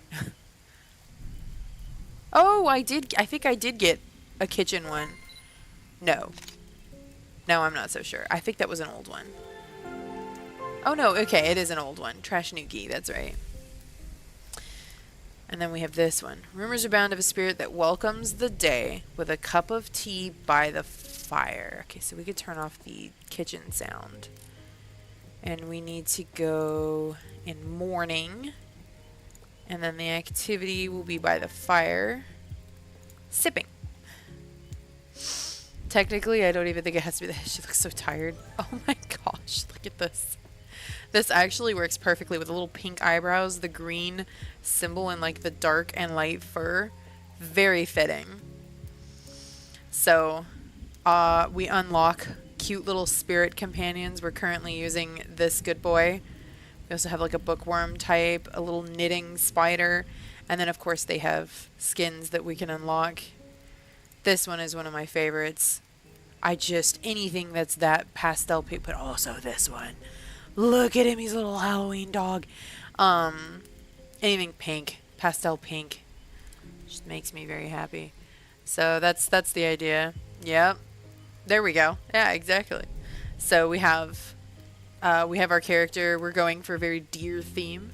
Oh, I think I did get a kitchen one. No. No, I'm not so sure. I think that was an old one. Oh, no. Okay, it is an old one. Trash Nuki. That's right. And then we have this one. Rumors abound of a spirit that welcomes the day with a cup of tea by the fire. Okay, so we could turn off the kitchen sound. And we need to go in morning. And then the activity will be by the fire. Sipping. Technically, I don't even think it has to be that. She looks so tired. Oh my gosh, look at this. This actually works perfectly with the little pink eyebrows, the green symbol, and like the dark and light fur. Very fitting. So, we unlock cute little spirit companions. We're currently using this good boy. We also have like a bookworm type, a little knitting spider, and then of course they have skins that we can unlock. This one is one of my favorites. Anything that's that pastel pink, but also this one. Look at him, he's a little Halloween dog. Anything pink, pastel pink, just makes me very happy. So that's the idea. Yep. There we go. Yeah, exactly. So we have our character. We're going for a very deer theme.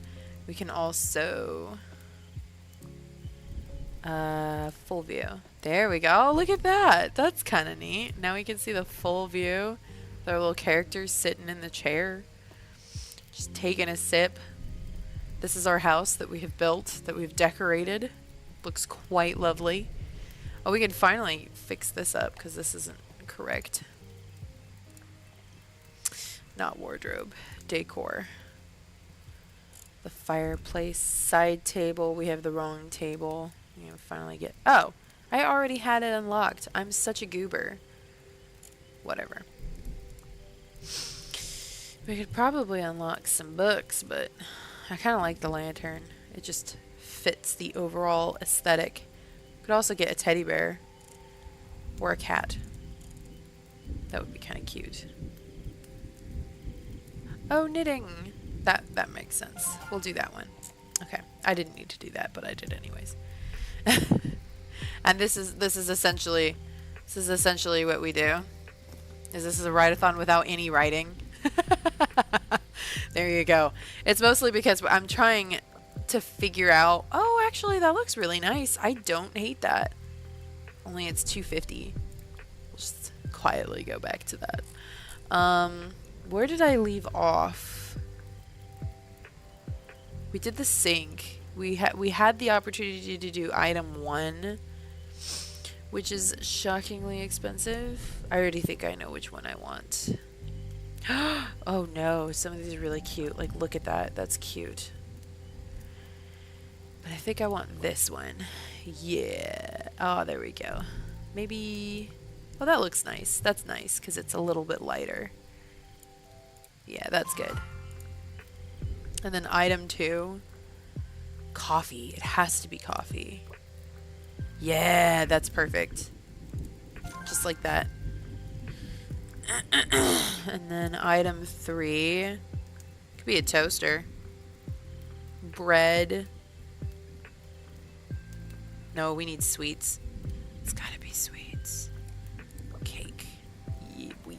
We can also full view. There we go. Oh, look at that. That's kind of neat. Now we can see the full view. Our little characters sitting in the chair, just taking a sip. This is our house that we have built, that we've decorated. Looks quite lovely. Oh, we can finally fix this up because this isn't correct. Not wardrobe, decor. The fireplace, side table. We have the wrong table. We can finally get. Oh, I already had it unlocked. I'm such a goober. Whatever. We could probably unlock some books, but I kind of like the lantern. It just fits the overall aesthetic. Could also get a teddy bear or a cat. That would be kind of cute. Oh, knitting. That makes sense. We'll do that one. Okay. I didn't need to do that, but I did anyways. And this is essentially what we do. This is a write-a-thon without any writing. There you go. It's mostly because I'm trying to figure out, oh, actually that looks really nice. I don't hate that. Only it's $2.50. Just quietly go back to that. Where did I leave off? We did the sink. We had the opportunity to do item 1, which is shockingly expensive. I already think I know which one I want. Oh no, some of these are really cute. Like, look at that. That's cute. But I think I want this one. Yeah. Oh, there we go. Maybe. Oh, that looks nice. That's nice because it's a little bit lighter. Yeah, that's good. And then item 2. Coffee. It has to be coffee. Yeah, that's perfect. Just like that. And then item 3 could be a toaster. Bread. No, we need sweets. It's gotta be sweets. Cake. Yeah, wee.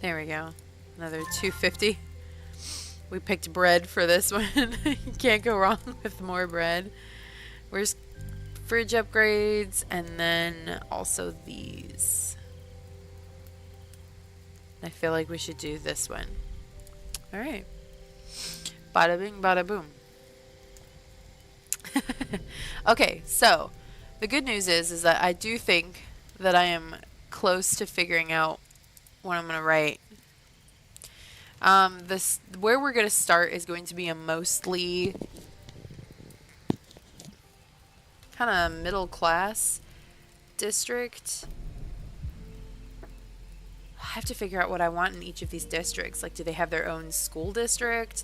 There we go. Another $2.50. We picked bread for this one. You can't go wrong with more bread. Where's fridge upgrades? And then also these. I feel like we should do this one. Alright. Bada bing, bada boom. Okay, so the good news is that I do think that I am close to figuring out what I'm going to write. Where we're going to start is going to be a mostly kind of middle class district. I have to figure out what I want in each of these districts. Like, do they have their own school district?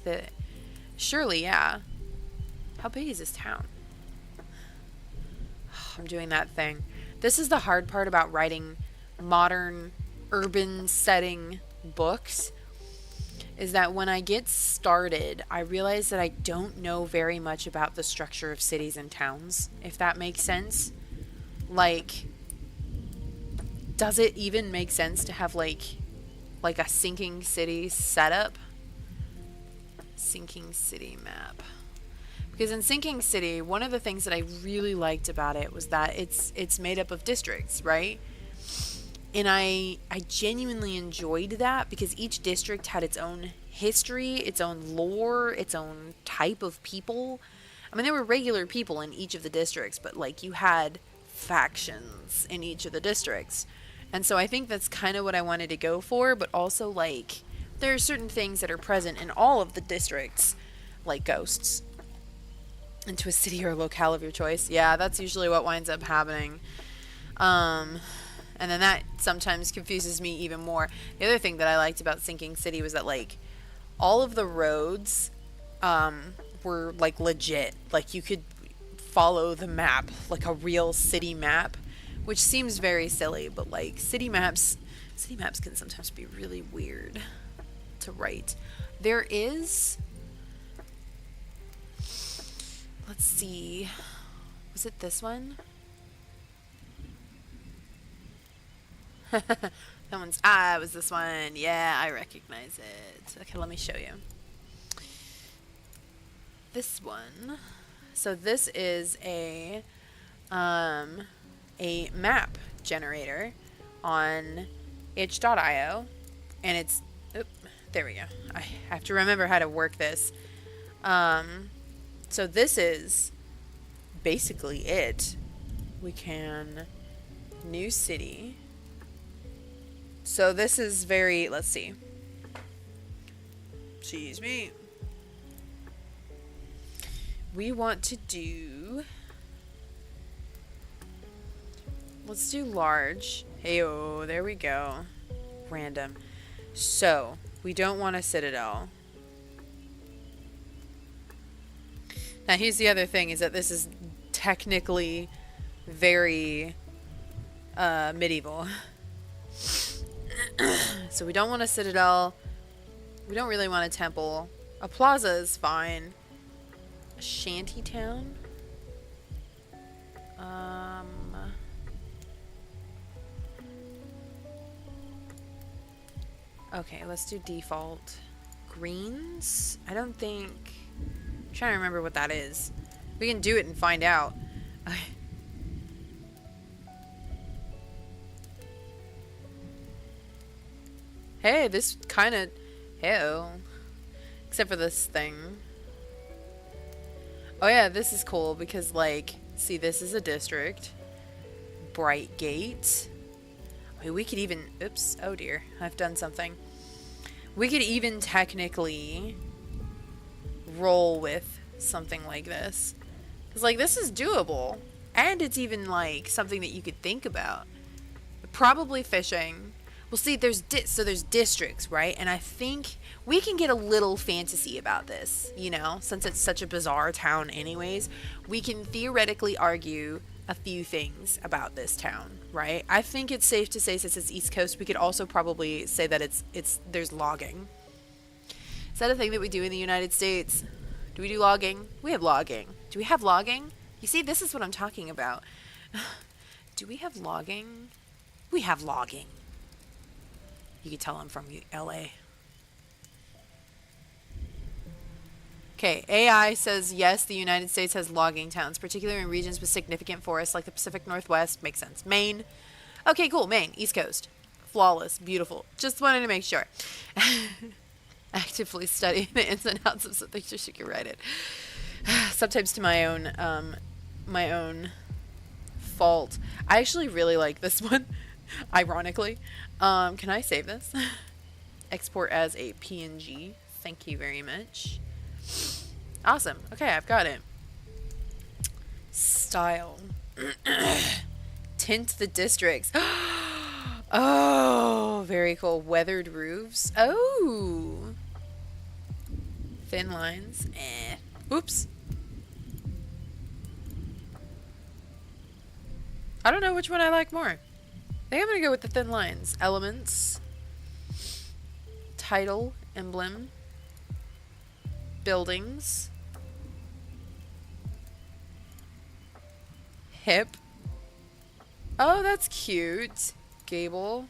Surely, yeah. How big is this town? I'm doing that thing. This is the hard part about writing modern urban setting books, is that when I get started, I realize that I don't know very much about the structure of cities and towns, if that makes sense. Like, does it even make sense to have like a sinking city setup? Sinking city map. Because in Sinking City, one of the things that I really liked about it was that it's made up of districts, right? And I genuinely enjoyed that because each district had its own history, its own lore, its own type of people. I mean, there were regular people in each of the districts, but like you had factions in each of the districts. And so I think that's kind of what I wanted to go for, but also like there are certain things that are present in all of the districts, like ghosts. Into a city or locale of your choice. Yeah, that's usually what winds up happening. And then that sometimes confuses me even more. The other thing that I liked about Sinking City was that like all of the roads were like legit. Like you could follow the map, like a real city map, which seems very silly, but like city maps can sometimes be really weird to write. There is, let's see, was it this one? That one's, it was this one. Yeah, I recognize it. Okay, let me show you. This one. So this is a map generator on itch.io, and it's, there we go. I have to remember how to work this. So this is basically it. We can, new city. So this is very, let's see. Excuse me. We want to do, let's do large. Heyo, there we go. Random. So, we don't want a citadel. Now here's the other thing, is that this is technically very medieval. So we don't want a citadel. We don't really want a temple. A plaza is fine. A shanty town? Okay, let's do default. Greens? I don't think... I'm trying to remember what that is. We can do it and find out. Hey, this kind of... Hey-oh. Except for this thing. Oh yeah, this is cool because, like, see, this is a district. Bright Gate. I mean, we could even... Oops. Oh dear. I've done something. We could even technically roll with something like this. Because, like, this is doable. And it's even, like, something that you could think about. Probably fishing. Well, see, there's districts, right? And I think we can get a little fantasy about this, you know? Since it's such a bizarre town anyways. We can theoretically argue a few things about this town, right? I think it's safe to say, since it's East Coast, we could also probably say that there's logging. Is that a thing that we do in the United States? Do we do logging? We have logging. Do we have logging? You see, this is what I'm talking about. Do we have logging? We have logging. You can tell I'm from LA. Okay, AI says yes, the United States has logging towns, particularly in regions with significant forests like the Pacific Northwest. Makes sense. Maine. Okay, cool. Maine. East Coast. Flawless. Beautiful. Just wanted to make sure. Actively studying the ins and outs of something just so you can write it. Sometimes to my own fault. I actually really like this one, ironically. Can I save this? Export as a PNG. Thank you very much. Awesome. Okay, I've got it. Style. Tint the districts. Oh, very cool. Weathered roofs. Oh. Thin lines. Oops. I don't know which one I like more. I think I'm gonna go with the thin lines. Elements, title, emblem, buildings, hip. Oh, that's cute. Gable.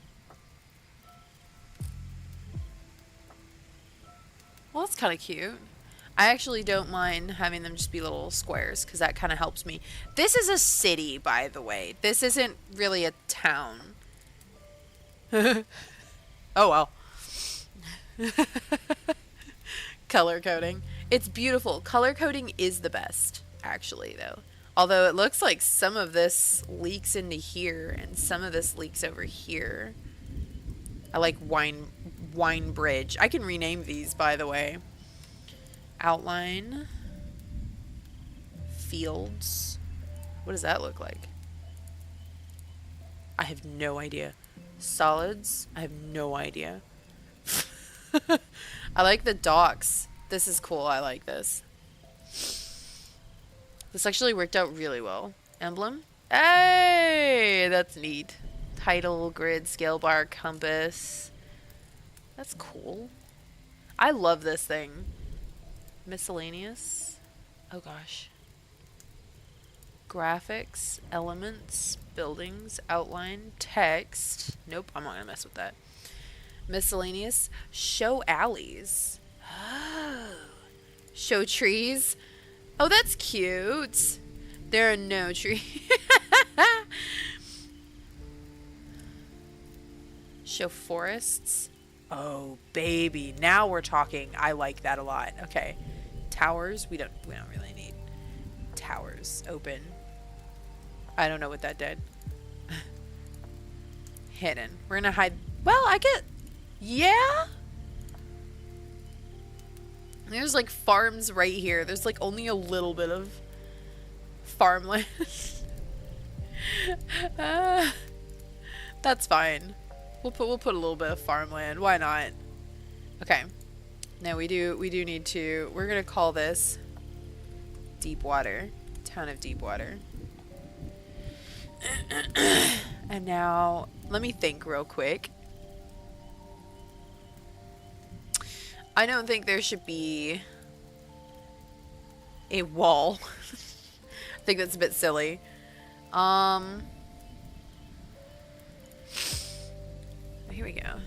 Well, that's kind of cute. I actually don't mind having them just be little squares because that kind of helps me. This is a city, by the way. This isn't really a town. Oh, well. Color coding. It's beautiful. Color coding is the best, actually, though. Although it looks like some of this leaks into here and some of this leaks over here. I like wine bridge. I can rename these, by the way. Outline. Fields. What does that look like? I have no idea. Solids. I have no idea. I like the docks. This is cool. I like this. This actually worked out really well. Emblem. Hey! That's neat. Title, grid, scale bar, compass. That's cool. I love this thing. Miscellaneous. Oh gosh. Graphics, elements, buildings, outline, text. Nope, I'm not gonna mess with that. Miscellaneous. Show alleys. Oh. Show trees. Oh, that's cute. There are no trees. Show forests. Oh, baby. Now we're talking. I like that a lot. Okay. Towers. We don't really need towers. Open. I don't know what that did. Hidden. We're gonna hide. Well, I get. Yeah. There's like farms right here. There's like only a little bit of farmland. That's fine. We'll put a little bit of farmland. Why not? Okay. Now we do need to. We're gonna call this Deepwater. Town of Deepwater. And now let me think real quick. I don't think there should be a wall. I think that's a bit silly. Here we go.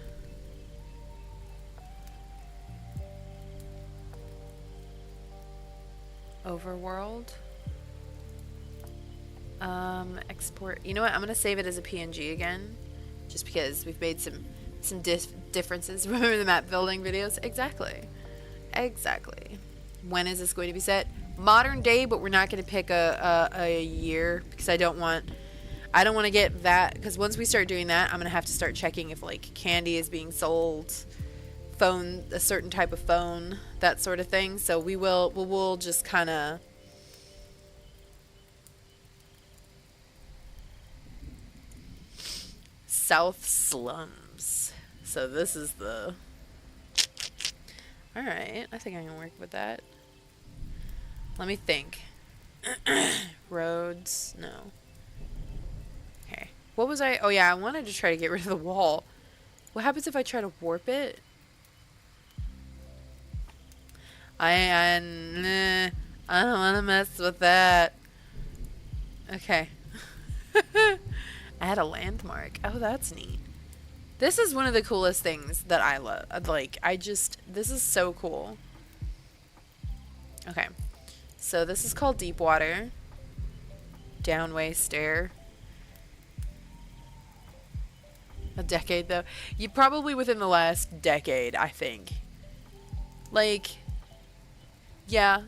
Overworld. Export. You know what? I'm gonna save it as a PNG again, just because we've made some differences. Remember the map building videos? Exactly. When is this going to be set? Modern day, but we're not going to pick a year because I don't want to get that, because once we start doing that, I'm going to have to start checking if like candy is being sold, a certain type of phone, that sort of thing. So we'll just kind of South Slums. So this is the... Alright, I think I can work with that. Let me think. Roads, no. Okay. What was I... Oh yeah, I wanted to try to get rid of the wall. What happens if I try to warp it? I don't want to mess with that. Okay. I had a landmark. Oh, that's neat. This is one of the coolest things that I love. Like, this is so cool. Okay. So this is called Deepwater. Downway stair. A decade, though. You probably within the last decade, I think. Like, yeah,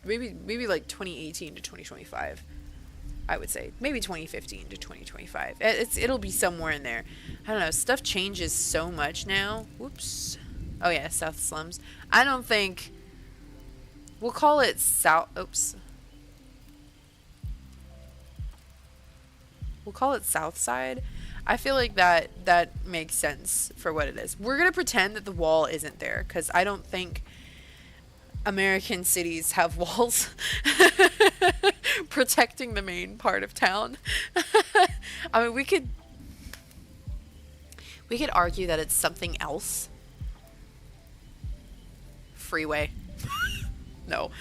maybe like 2018 to 2025. I would say maybe 2015 to 2025. It'll be somewhere in there. I don't know. Stuff changes so much now. Whoops. Oh yeah, South Slums. I don't think we'll call it South. Oops. We'll call it South Side. I feel like that makes sense for what it is. We're gonna pretend that the wall isn't there because I don't think American cities have walls. protecting the main part of town. I mean, we could argue that it's something else. Freeway. No.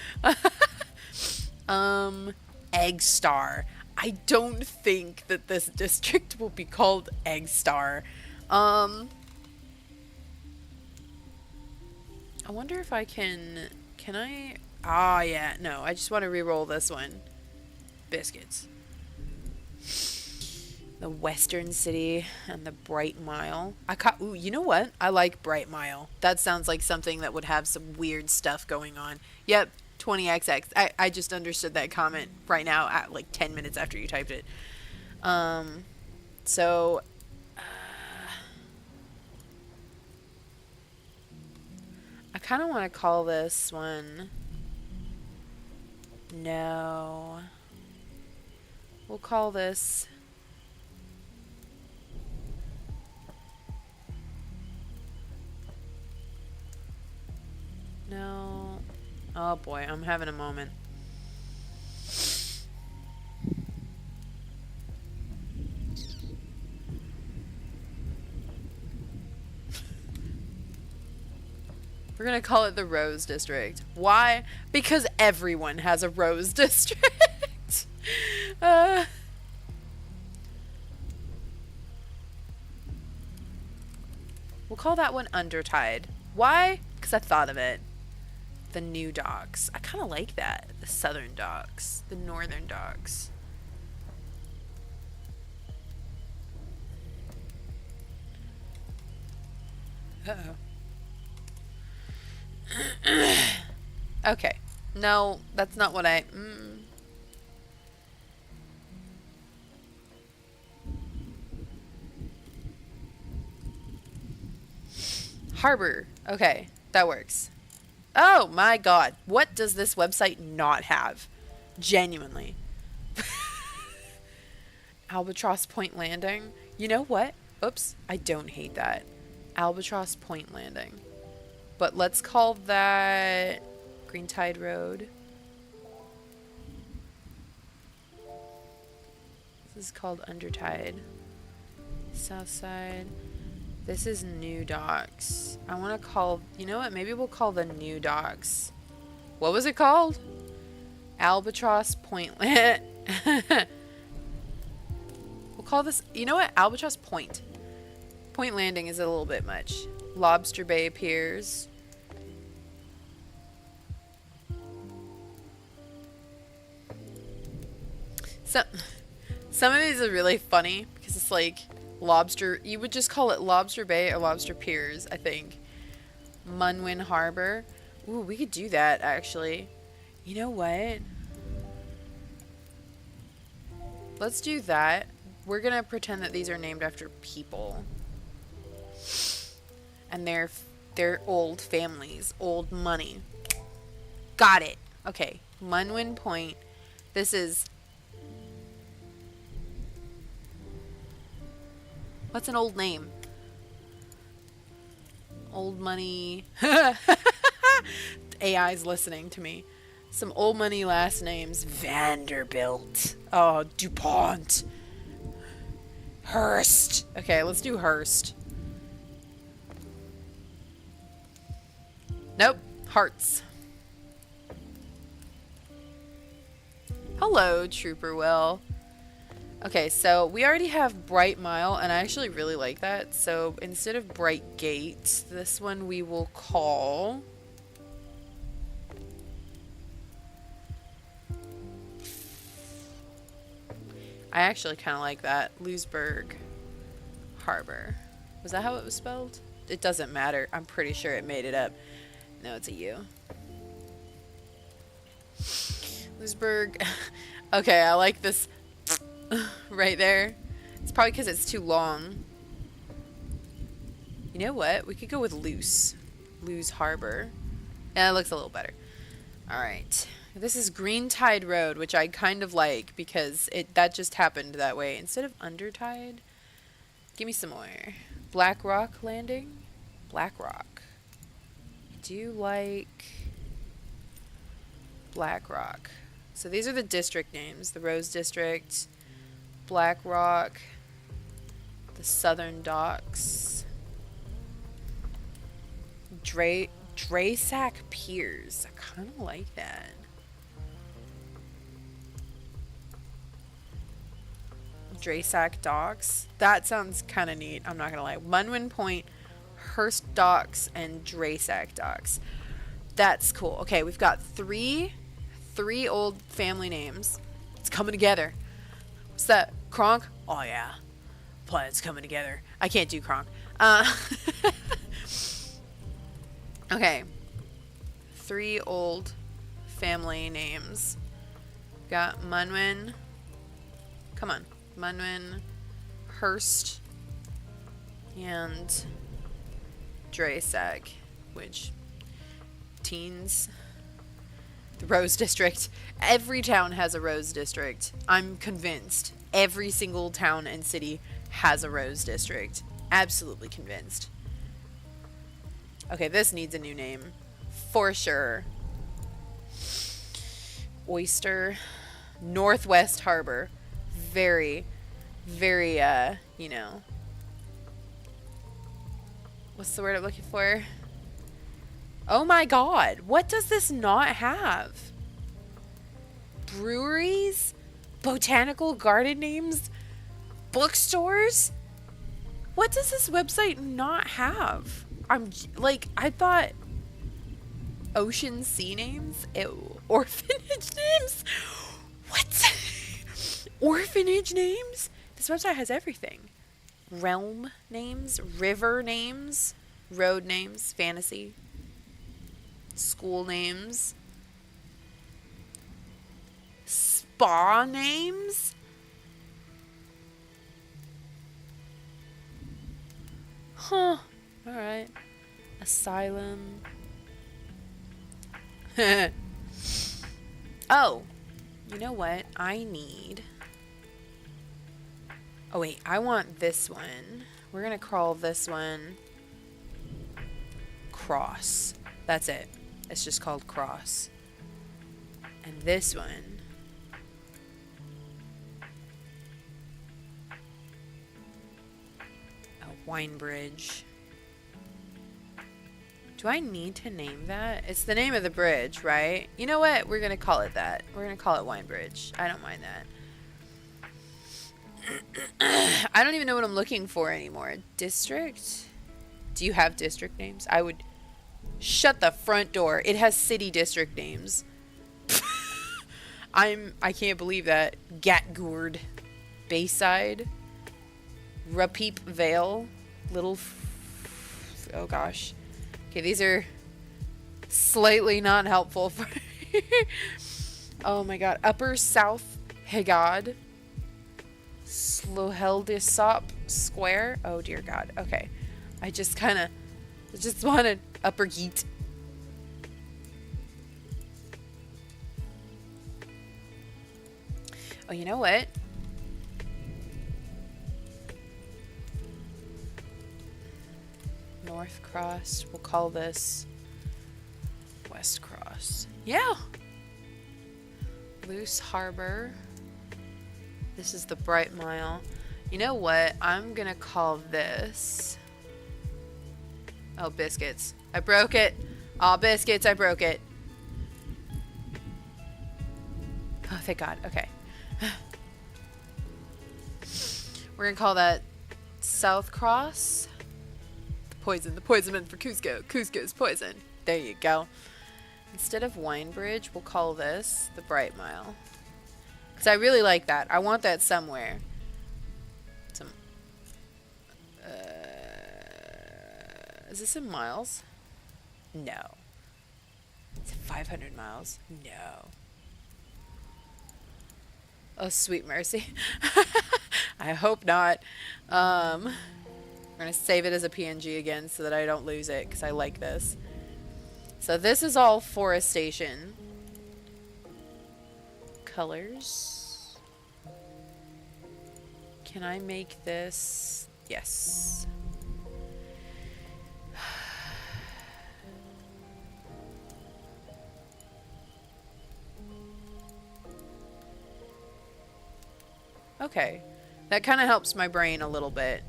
Egg Star. I don't think that this district will be called Egg Star. I wonder if I can I? Ah, yeah, no, I just want to re-roll this one. Biscuits. The Western City and the Bright Mile. Ooh, you know what? I like Bright Mile. That sounds like something that would have some weird stuff going on. Yep, 20XX. I just understood that comment right now at like 10 minutes after you typed it. So I kind of want to call this one. No. We'll call this. No. Oh boy, I'm having a moment. We're gonna call it the Rose District. Why? Because everyone has a Rose District. We'll call that one Undertide. Why? Because I thought of it. The New Docks. I kind of like that. The Southern Docks. The Northern Docks. Uh-oh. Okay. No, that's not what I... Harbor. Okay, that works. Oh my god. What does this website not have? Genuinely. Albatross Point Landing. You know what? Oops. I don't hate that. Albatross Point Landing. But let's call that Green Tide Road. This is called Undertide. South Side. This is New Docks. I want to call... You know what? Maybe we'll call the New Docks. What was it called? Albatross Point... We'll call this... You know what? Albatross Point. Point Landing is a little bit much. Lobster Bay Piers. Some of these are really funny because it's like... Lobster, you would just call it Lobster Bay or Lobster Piers, I think. Munwin Harbor. Ooh, we could do that, actually. You know what? Let's do that. We're gonna pretend that these are named after people. And they're old families. Old money. Got it. Okay. Munwin Point. This is... What's an old name? Old money. AI's listening to me. Some old money last names. Vanderbilt. Oh, DuPont. Hearst. Okay, let's do Hearst. Nope. Hearts. Hello, Trooper Will. Okay, so we already have Bright Mile, and I actually really like that. So instead of Bright Gate, this one we will call... I actually kind of like that. Lewisburg Harbor. Was that how it was spelled? It doesn't matter. I'm pretty sure it made it up. No, it's a U. Lewisburg. Okay, I like this... right there. It's probably because it's too long. You know what? We could go with Luce Harbor. Yeah, it looks a little better. Alright. This is Green Tide Road, which I kind of like because that just happened that way. Instead of Undertide, give me some more. Black Rock Landing? Black Rock. I do like Black Rock. So these are the district names. The Rose District, Black Rock, the Southern Docks, Draysack Piers. I kind of like that. Draysack Docks. That sounds kind of neat. I'm not gonna lie. Munwin Point, Hurst Docks, and Draysack Docks. That's cool. Okay, we've got three old family names. It's coming together. What's that? Kronk? Oh yeah, planet's coming together. I can't do Kronk. Okay, 3 old family names. Got Munwin. Come on. Munwin, Hurst, and Draysack, which teens. The Rose District. Every town has a Rose District. I'm convinced. Every single town and city has a Rose District. Absolutely convinced. Okay, this needs a new name. For sure. Oyster. Northwest Harbor. Very, very, you know. What's the word I'm looking for? Oh my god. What does this not have? Breweries? Botanical garden names? Bookstores? What does this website not have? I thought ocean sea names? Ew. Orphanage names? What? Orphanage names? This website has everything. Realm names, river names, road names, fantasy, school names, spa names. Huh. Alright. Asylum. Oh. You know what? I need... Oh wait, I want this one. We're gonna call this one Cross. That's it. It's just called Cross. And this one, Wine Bridge. Do I need to name that? It's the name of the bridge, right? You know what? We're gonna call it that. We're gonna call it Wine Bridge. I don't mind that. I don't even know what I'm looking for anymore. District? Do you have district names? I would... Shut the front door. It has city district names. I can't believe that. Gatgourd. Bayside. Rapeep Vale. Little... Oh gosh. Okay, these are slightly not helpful for... Oh my god. Upper South Hegad. Sloheldisop Square. Oh dear god. Okay. I just wanted Upper Geet. Oh, you know what? North Cross. We'll call this West Cross. Yeah. Loose Harbor. This is the Bright Mile. You know what? I'm gonna call this... Oh, Biscuits. I broke it. Oh, Biscuits, I broke it. Oh, thank God. Okay. We're gonna call that South Cross. The poison meant for Cusco. Cusco's poison. There you go. Instead of Wine Bridge, we'll call this the Bright Mile. Because I really like that. I want that somewhere. Some... is this in miles? No. Is it 500 miles? No. Oh, sweet mercy. I hope not. We're going to save it as a PNG again so that I don't lose it because I like this. So this is all forestation. Colors. Can I make this? Yes. Okay. That kind of helps my brain a little bit.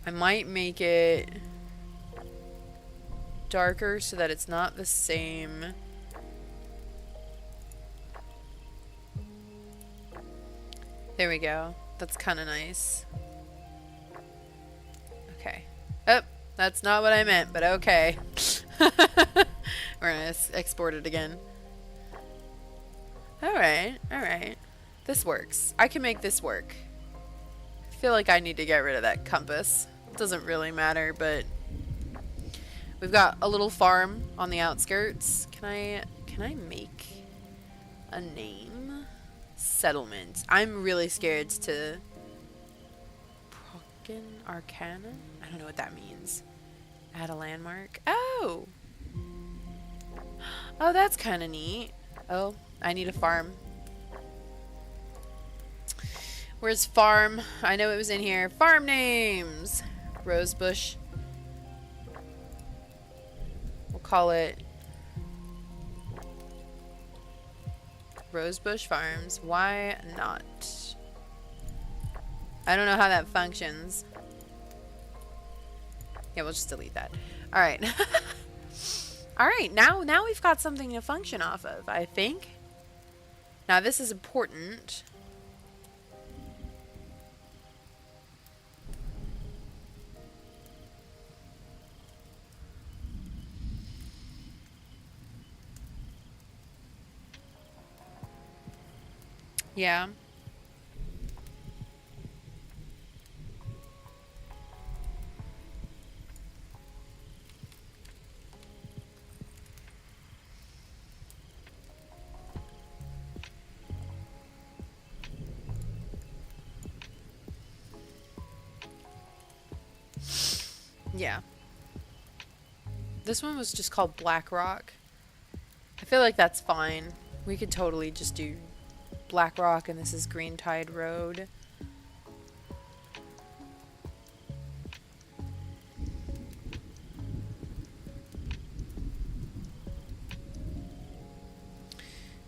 I might make it darker so that it's not the same. There we go. That's kind of nice. Okay. Oh, that's not what I meant, but okay. We're gonna export it again. Alright, alright. This works. I can make this work. I feel like I need to get rid of that compass. It doesn't really matter, but we've got a little farm on the outskirts. Can I make a name? Settlement. I'm really scared to Prokin Arcana? I don't know what that means. Add a landmark. Oh! Oh, that's kind of neat. Oh, I need a farm. Where's farm? I know it was in here. Farm names! Rosebush. We'll call it Rosebush Farms. Why not? I don't know how that functions. Yeah, we'll just delete that. Alright. Alright, now we've got something to function off of, I think. Now this is important. Yeah. Yeah. This one was just called Black Rock. I feel like that's fine. We could totally just do Black Rock, and this is Green Tide Road.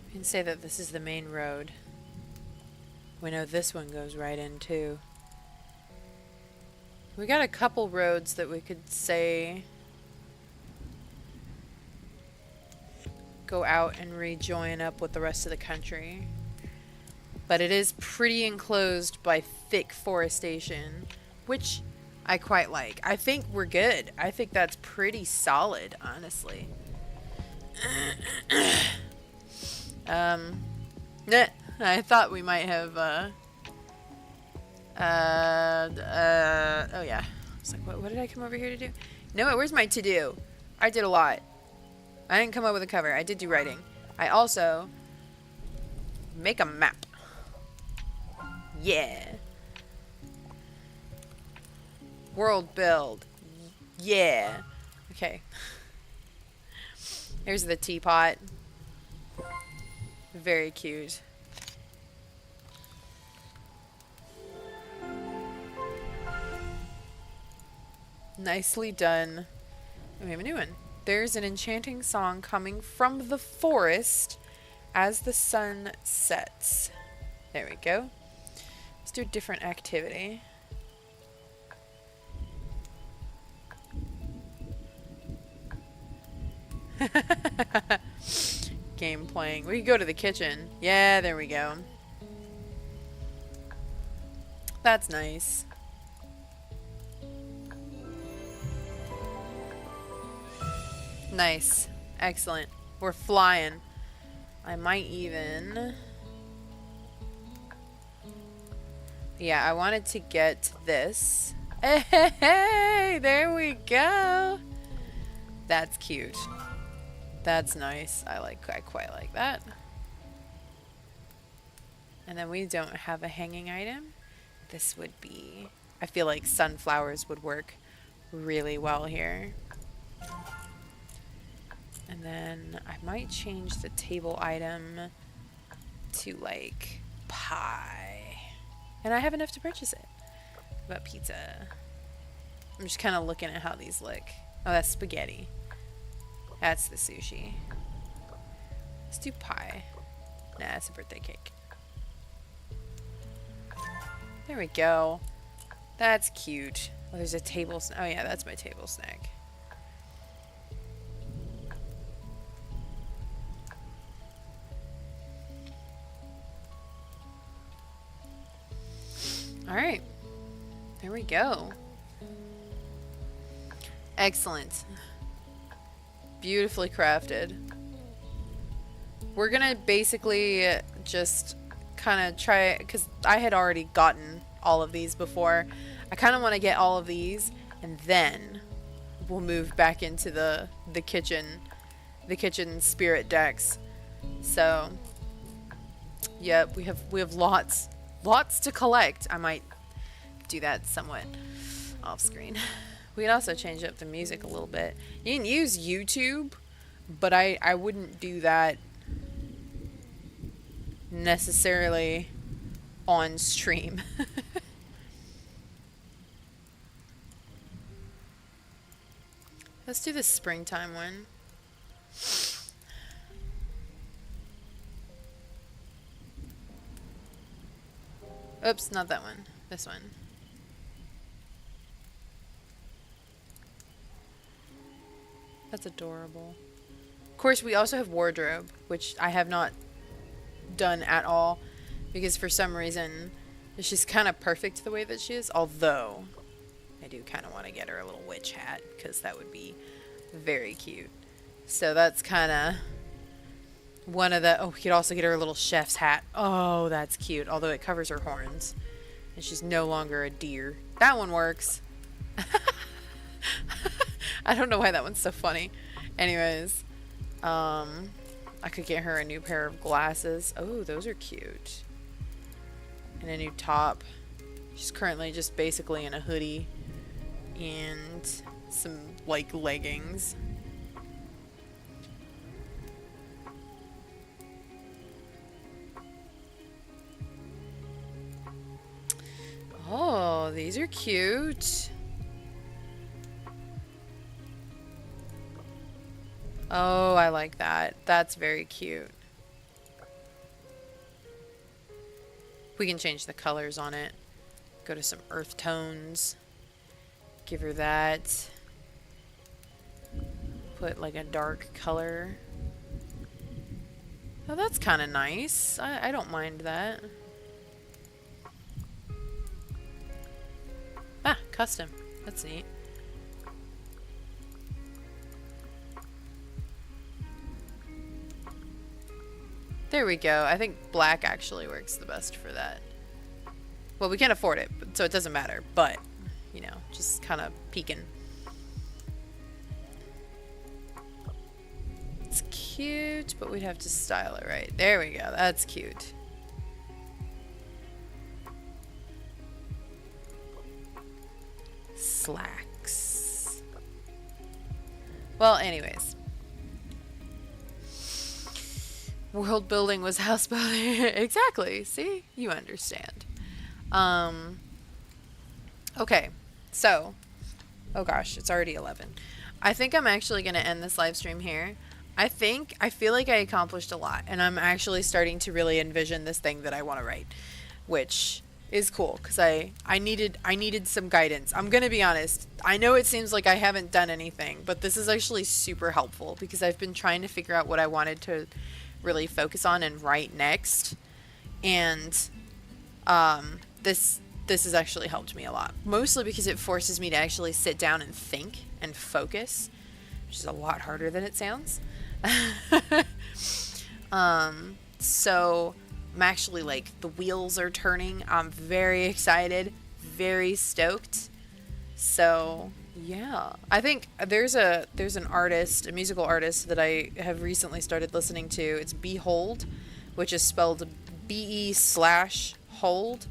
We can say that this is the main road. We know this one goes right in too. We got a couple roads that we could say go out and rejoin up with the rest of the country. But it is pretty enclosed by thick forestation, which I quite like. I think we're good. I think that's pretty solid, honestly. I thought we might have, oh yeah. I was like, what did I come over here to do? No, where's my to-do? I did a lot. I didn't come up with a cover. I did do writing. I also make a map. Yeah. World build. Yeah. Okay. Here's the teapot. Very cute. Nicely done. And we have a new one. There's an enchanting song coming from the forest as the sun sets. There we go. Let's do a different activity. Game playing. We could go to the kitchen. Yeah, there we go. That's nice. Nice. Excellent. We're flying. I might even... Yeah, I wanted to get this. Hey, there we go. That's cute. That's nice. I quite like that. And then we don't have a hanging item. This would be... I feel like sunflowers would work really well here. And then I might change the table item to like pie. And I have enough to purchase it. What about pizza? I'm just kind of looking at how these look. Oh, that's spaghetti. That's the sushi. Let's do pie. Nah, it's a birthday cake. There we go. That's cute. Oh, there's a table. Oh yeah, that's my table snack. Alright. There we go. Excellent. Beautifully crafted. We're gonna basically just kind of try, because I had already gotten all of these before. I kind of want to get all of these, and then we'll move back into the kitchen spirit decks. So, yeah, we have lots to collect. I might do that somewhat off screen. We can also change up the music a little bit. You can use YouTube, but I wouldn't do that necessarily on stream. Let's do the springtime one. Oops, not that one. This one. That's adorable. Of course, we also have wardrobe, which I have not done at all, because for some reason she's kind of perfect the way that she is, although I do kind of want to get her a little witch hat, because that would be very cute. So that's kind of one of the... Oh, we could also get her a little chef's hat. Oh, that's cute, although it covers her horns and she's no longer a deer. That one works. I don't know why that one's so funny. Anyways, I could get her a new pair of glasses. Oh, those are cute. And a new top. She's currently just basically in a hoodie and some, like, leggings. Oh, these are cute. Oh, I like that. That's very cute. We can change the colors on it. Go to some earth tones. Give her that. Put like a dark color. Oh, that's kind of nice. I don't mind that. Ah, custom. That's neat. There we go. I think black actually works the best for that. Well, we can't afford it, so it doesn't matter. But, you know, just kind of peeking. It's cute, but we'd have to style it right. There we go. That's cute. Slacks. Well, anyways. World building was house building. Exactly. See? You understand. Okay. So. Oh gosh, it's already 11. I think I'm actually going to end this live stream here. I feel like I accomplished a lot, and I'm actually starting to really envision this thing that I want to write, which is cool, because I needed some guidance. I'm going to be honest. I know it seems like I haven't done anything, but this is actually super helpful, because I've been trying to figure out what I wanted to really focus on and write next, and this has actually helped me a lot, mostly because it forces me to actually sit down and think and focus, which is a lot harder than it sounds. So I'm actually, like, the wheels are turning. I'm very excited, very stoked. So yeah, I think there's an artist, a musical artist that I have recently started listening to. It's Behold, which is spelled BE/hold,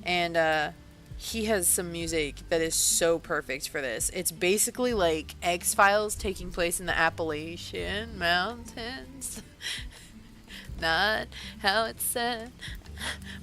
and he has some music that is so perfect for this. It's basically like X-Files taking place in the Appalachian Mountains. Not how it's said.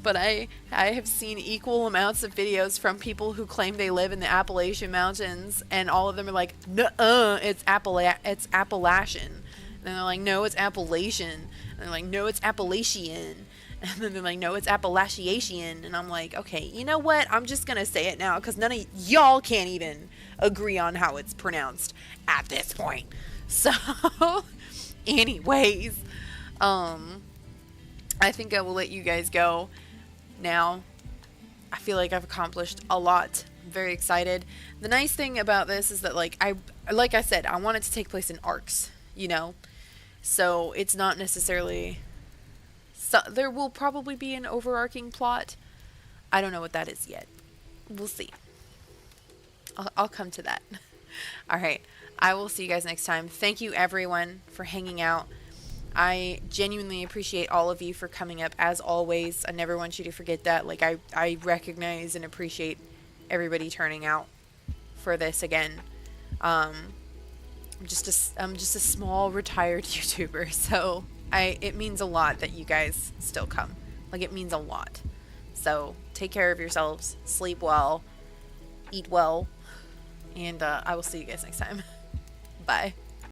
But I have seen equal amounts of videos from people who claim they live in the Appalachian Mountains, and all of them are like, "Nuh-uh, it's Appalachian." And they're like, "No, it's Appalachian." And they're like, "No, it's Appalachian." And then they're like, no, it's Appalachian. And I'm like, okay, you know what? I'm just going to say it now because none of y'all can't even agree on how it's pronounced at this point. So, anyways, I think I will let you guys go now. I feel like I've accomplished a lot. I'm very excited. The nice thing about this is that, like I said, I want it to take place in arcs, you know? So it's not necessarily... So there will probably be an overarching plot. I don't know what that is yet. We'll see. I'll come to that. All right. I will see you guys next time. Thank you, everyone, for hanging out. I genuinely appreciate all of you for coming up, as always. I never want you to forget that. Like, I recognize and appreciate everybody turning out for this again. I'm just a small retired YouTuber, so it means a lot that you guys still come. Like, it means a lot. So take care of yourselves, sleep well, eat well, and I will see you guys next time. Bye.